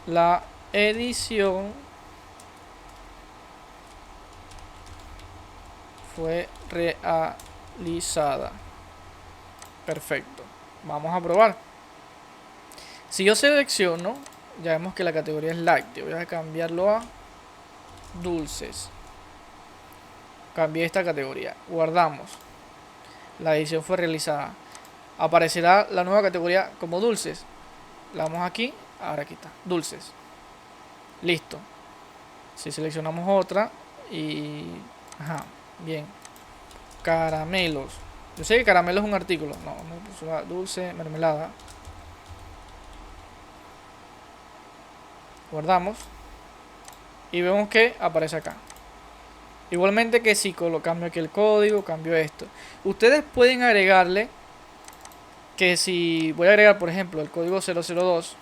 La edición fue realizada. Perfecto. Vamos a probar. Si yo selecciono, ya vemos que la categoría es lácteo. Voy a cambiarlo a dulces. Cambié esta categoría. Guardamos. La edición fue realizada. Aparecerá la nueva categoría como dulces. La damos aquí. Ahora aquí está. Dulces. Listo. Si seleccionamos otra y... Ajá. Bien. Caramelos. Yo sé que caramelo es un artículo. No, no, dulce, mermelada. Guardamos. Y vemos que aparece acá. Igualmente que si cambio aquí el código, cambio esto. Ustedes pueden agregarle que si voy a agregar, por ejemplo, el código 002,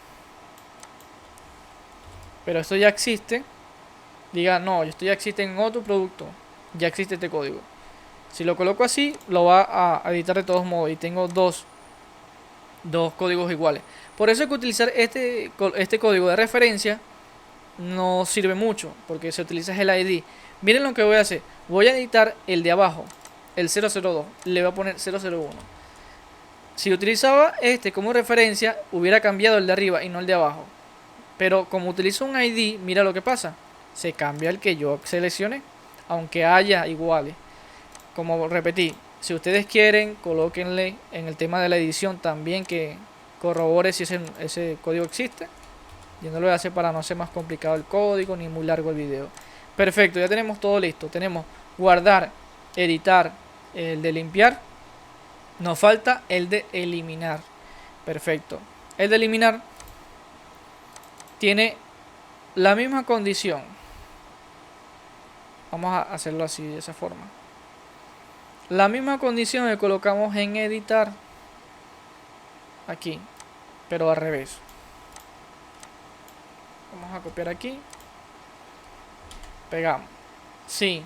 pero esto ya existe, diga, no, esto ya existe en otro producto, ya existe este código. Si lo coloco así, lo va a editar de todos modos y tengo dos códigos iguales. Por eso es que utilizar este código de referencia no sirve mucho, porque se utiliza el ID. Miren lo que voy a hacer. Voy a editar el de abajo, el 002. Le voy a poner 001. Si utilizaba este como referencia, hubiera cambiado el de arriba y no el de abajo. Pero como utilizo un ID, mira lo que pasa. Se cambia el que yo seleccioné, aunque haya iguales. Como repetí, si ustedes quieren, colóquenle en el tema de la edición también que corrobore si ese código existe. Yo no lo voy a hacer para no hacer más complicado el código ni muy largo el video. Perfecto, ya tenemos todo listo. Tenemos guardar, editar, el de limpiar. Nos falta el de eliminar. Perfecto. El de eliminar tiene la misma condición. Vamos a hacerlo así, de esa forma. La misma condición que colocamos en editar. Aquí, pero al revés. Vamos a copiar aquí. Pegamos. Sí.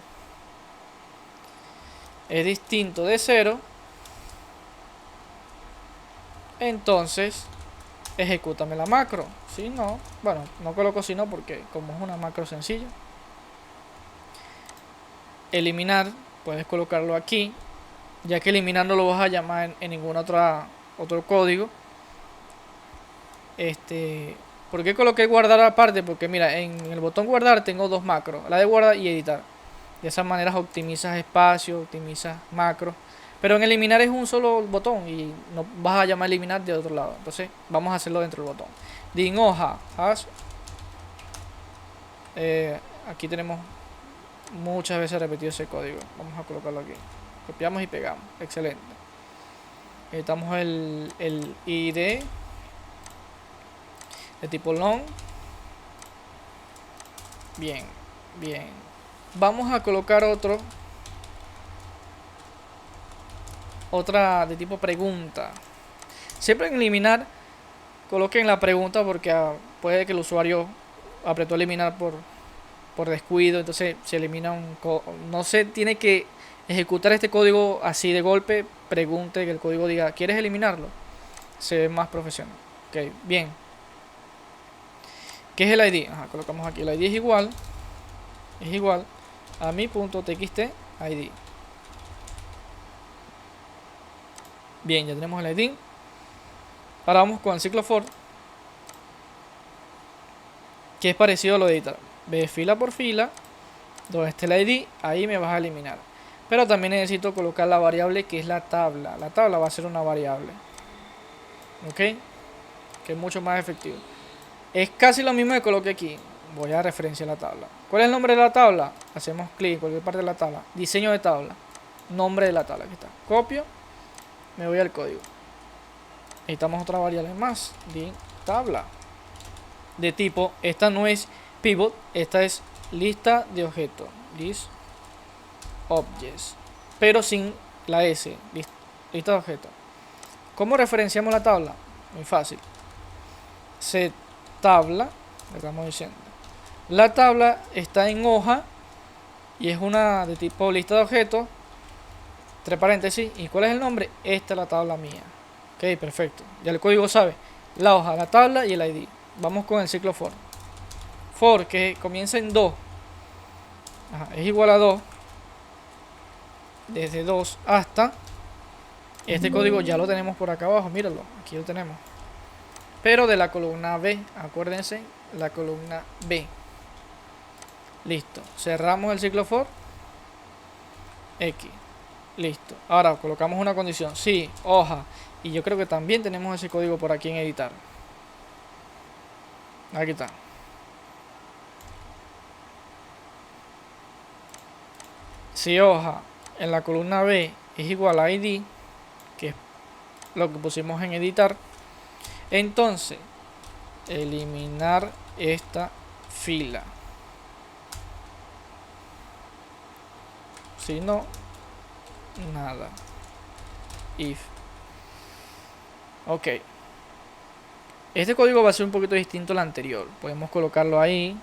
Es distinto de 0. Entonces, ejecútame la macro. Si no, bueno, no coloco si no porque como es una macro sencilla. Eliminar, puedes colocarlo aquí. Ya que eliminar no lo vas a llamar en ningún otro código. ¿Por qué coloqué guardar aparte? Porque mira, en el botón guardar tengo dos macros, la de guardar y editar. De esas maneras optimizas espacio, optimizas macro. Pero en eliminar es un solo botón y no vas a llamar eliminar de otro lado. Entonces vamos a hacerlo dentro del botón. Din hoja, hash. Aquí tenemos muchas veces repetido ese código. Vamos a colocarlo aquí. Copiamos y pegamos. Excelente. Editamos el ID de tipo long. Bien, bien. Vamos a colocar otra de tipo pregunta. Siempre en eliminar coloquen la pregunta porque puede que el usuario apretó eliminar por descuido, entonces se elimina no se tiene que ejecutar este código así de golpe. Pregunte que el código diga, ¿quieres eliminarlo? Se ve más profesional. Ok, bien. ¿Qué es el ID? Ajá, colocamos aquí el ID es igual a mi punto txt ID. Bien, ya tenemos el ID. Ahora vamos con el ciclo for, que es parecido a lo de editar. Ve fila por fila, donde esté el ID, ahí me vas a eliminar. Pero también necesito colocar la variable que es la tabla. La tabla va a ser una variable. Ok, que es mucho más efectivo. Es casi lo mismo que coloqué aquí. Voy a referenciar la tabla. ¿Cuál es el nombre de la tabla? Hacemos clic en cualquier parte de la tabla. Diseño de tabla. Nombre de la tabla. Aquí está. Copio. Me voy al código. Necesitamos otra variable más. De tabla. De tipo. Esta no es pivot. Esta es lista de objetos. List objects, pero sin la S, lista de objetos. ¿Cómo referenciamos la tabla? Muy fácil. Set tabla, le estamos diciendo. La tabla está en hoja y es una de tipo lista de objetos, entre paréntesis. ¿Y cuál es el nombre? Esta es la tabla mía. Ok, perfecto. Ya el código sabe la hoja, la tabla y el ID. Vamos con el ciclo for. For que comienza en 2. Es igual a 2. Desde 2 hasta. Este código ya lo tenemos por acá abajo. Míralo. Aquí lo tenemos. Pero de la columna B. Acuérdense. La columna B. Listo. Cerramos el ciclo for. X. Listo. Ahora colocamos una condición. Sí, hoja. Y yo creo que también tenemos ese código por aquí en editar. Aquí está. Si hoja en la columna B es igual a ID, que es lo que pusimos en editar, entonces eliminar esta fila. Si no, nada. If. Ok. Este código va a ser un poquito distinto al anterior. Podemos colocarlo ahí,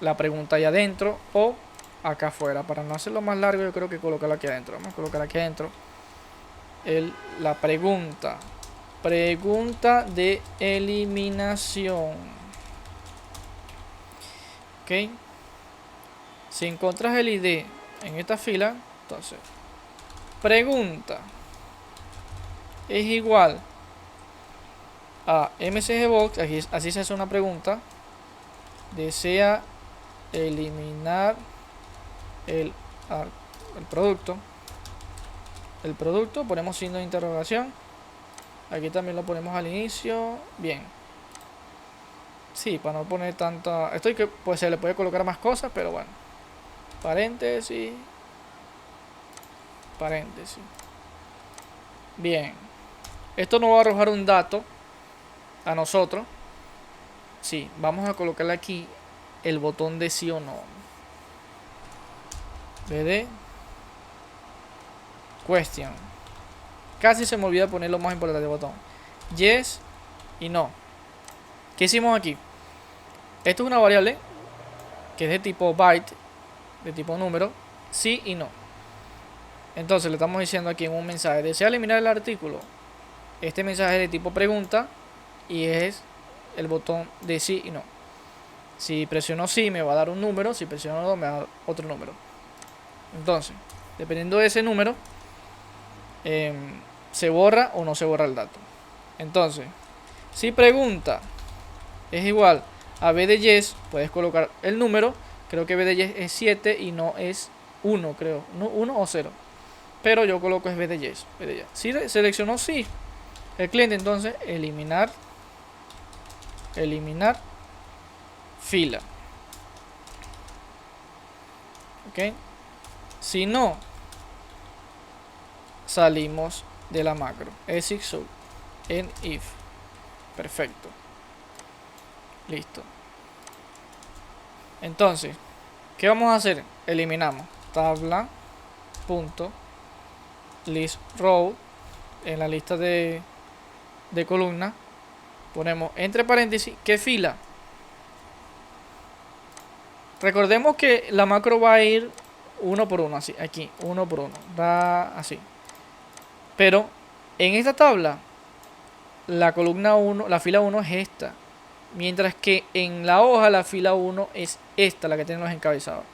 la pregunta ahí adentro o acá afuera. Para no hacerlo más largo, yo creo que colocarlo aquí adentro. Vamos a colocar aquí adentro la pregunta. Pregunta de eliminación. Ok. Si encuentras el ID en esta fila, entonces pregunta es igual a msgbox, así se hace una pregunta. Desea eliminar el producto. El producto, ponemos signo de interrogación. Aquí también lo ponemos al inicio. Bien. Sí, para no poner tanta. Esto que pues se le puede colocar más cosas, pero bueno. Paréntesis. Paréntesis. Bien. Esto nos va a arrojar un dato a nosotros. Sí, vamos a colocarle aquí el botón de sí o no. BD question. Casi se me olvida poner lo más importante del botón. Yes y no. ¿Qué hicimos aquí? Esto es una variable que es de tipo byte, de tipo número, sí y no. Entonces le estamos diciendo aquí en un mensaje: desea eliminar el artículo. Este mensaje es de tipo pregunta y es el botón de sí y no. Si presiono sí me va a dar un número, si presiono no me va a dar otro número. Entonces, dependiendo de ese número, se borra o no se borra el dato. Entonces, si pregunta es igual a b de yes, puedes colocar el número. Creo que b de yes es 7 y no es 1, creo. No, 1 o 0. Pero yo coloco es b de yes. Si seleccionó sí el cliente, entonces eliminar fila. Ok. Si no, salimos de la macro. Exit en if. Perfecto. Listo. Entonces, ¿qué vamos a hacer? Eliminamos tabla punto list row en la lista de columna. Ponemos entre paréntesis ¿qué fila? Recordemos que la macro va a ir uno por uno, así, aquí, uno por uno, va así. Pero en esta tabla, la columna 1, la fila 1 es esta. Mientras que en la hoja, la fila 1 es esta, la que tiene los encabezados.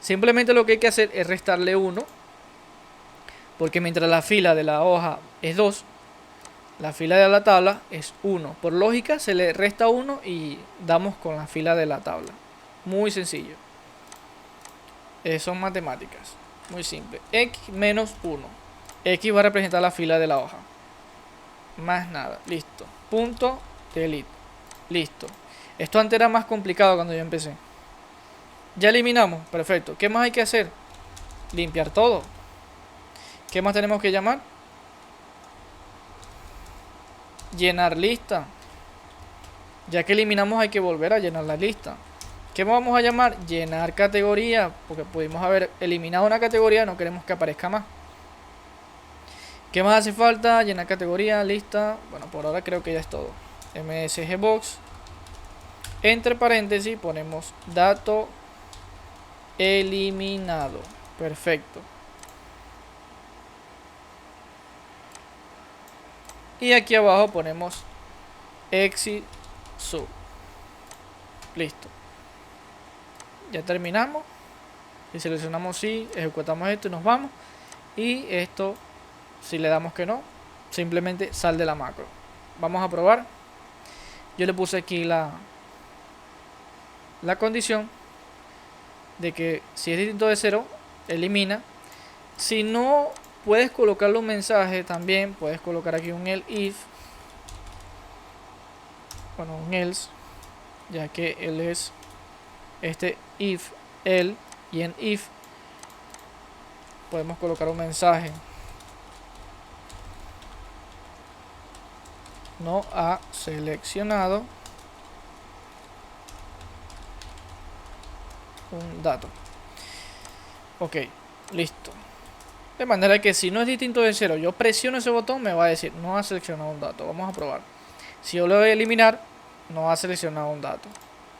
Simplemente lo que hay que hacer es restarle 1. Porque mientras la fila de la hoja es 2, la fila de la tabla es 1. Por lógica, se le resta 1 y damos con la fila de la tabla. Muy sencillo. Son matemáticas. Muy simple. X menos 1. X va a representar la fila de la hoja. Más nada. Listo. Punto delete. Listo. Esto antes era más complicado cuando yo empecé. Ya eliminamos. Perfecto. ¿Qué más hay que hacer? Limpiar todo. ¿Qué más tenemos que llamar? Llenar lista. Ya que eliminamos hay que volver a llenar la lista. ¿Qué vamos a llamar? Llenar categoría, porque pudimos haber eliminado una categoría, no queremos que aparezca más. ¿Qué más hace falta? Llenar categoría, lista. Bueno, por ahora creo que ya es todo. MSG Box. Entre paréntesis ponemos dato eliminado. Perfecto. Y aquí abajo ponemos exit sub. Listo. Ya terminamos. Si seleccionamos sí, ejecutamos esto y nos vamos. Y esto, si le damos que no, simplemente sal de la macro. Vamos a probar. Yo le puse aquí la condición de que si es distinto de 0, elimina. Si no, puedes colocarle un mensaje también. Puedes colocar aquí un if. Bueno, un else, ya que él es este if, el, y en if podemos colocar un mensaje. No ha seleccionado un dato. Ok, listo. De manera que si no es distinto de 0, yo presiono ese botón, me va a decir no ha seleccionado un dato. Vamos a probar. Si yo lo voy a eliminar, no ha seleccionado un dato.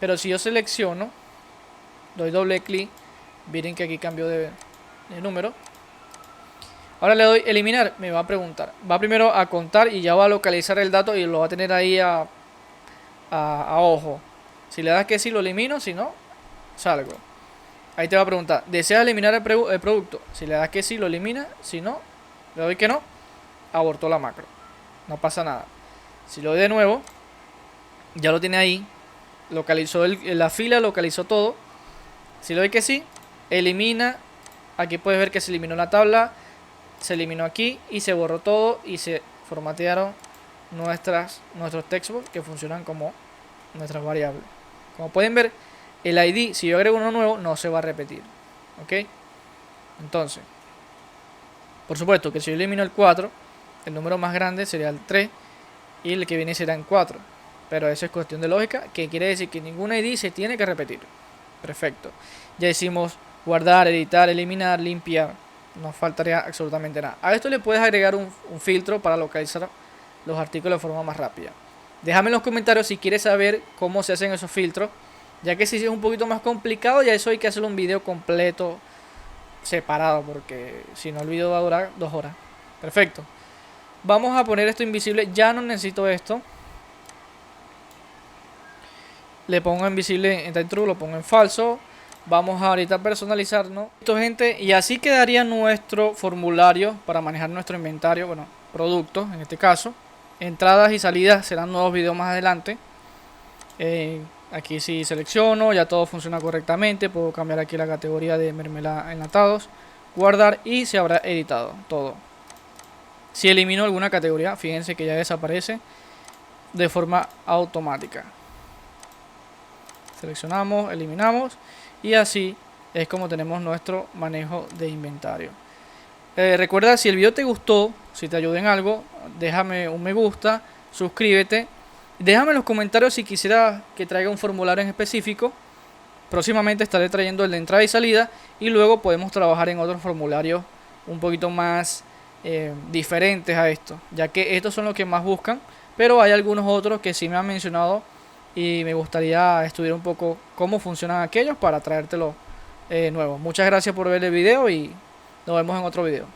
Pero si yo selecciono, doy doble clic, miren que aquí cambió de número. Ahora le doy eliminar, me va a preguntar. Va primero a contar y ya va a localizar el dato y lo va a tener ahí a ojo. Si le das que sí, lo elimino, si no, salgo. Ahí te va a preguntar, ¿deseas eliminar el producto? Si le das que sí, lo elimina. Si no, le doy que no, abortó la macro. No pasa nada. Si lo doy de nuevo, ya lo tiene ahí. Localizó la fila, localizó todo. Si le doy que sí, elimina. Aquí puedes ver que se eliminó la tabla. Se eliminó aquí y se borró todo. Y se formatearon nuestros textbooks que funcionan como nuestras variables. Como pueden ver, el ID, si yo agrego uno nuevo, no se va a repetir. ¿Ok? Entonces, por supuesto que si yo elimino el 4, el número más grande sería el 3 y el que viene será en 4. Pero eso es cuestión de lógica, que quiere decir que ningún ID se tiene que repetir. Perfecto. Ya hicimos guardar, editar, eliminar, limpiar. No faltaría absolutamente nada. A esto le puedes agregar un filtro para localizar los artículos de forma más rápida. Déjame en los comentarios si quieres saber cómo se hacen esos filtros. Ya que si es un poquito más complicado, ya eso hay que hacerlo un video completo separado, porque si no el video va a durar 2 horas. Perfecto. Vamos a poner esto invisible. Ya no necesito esto. Le pongo invisible en true, lo pongo en falso. Vamos a ahorita personalizarnos. Listo, gente, y así quedaría nuestro formulario para manejar nuestro inventario. Bueno, productos en este caso. Entradas y salidas serán nuevos videos más adelante. Aquí si selecciono, ya todo funciona correctamente. Puedo cambiar aquí la categoría de mermelada enlatados, guardar y se habrá editado todo. Si elimino alguna categoría, fíjense que ya desaparece de forma automática. Seleccionamos, eliminamos y así es como tenemos nuestro manejo de inventario. Recuerda, si el video te gustó, si te ayudó en algo, déjame un me gusta, suscríbete. Déjame en los comentarios si quisiera que traiga un formulario en específico. Próximamente estaré trayendo el de entrada y salida. Y luego podemos trabajar en otros formularios un poquito más diferentes a esto, ya que estos son los que más buscan. Pero hay algunos otros que sí me han mencionado y me gustaría estudiar un poco cómo funcionan aquellos para traértelo nuevo. Muchas gracias por ver el video y nos vemos en otro video.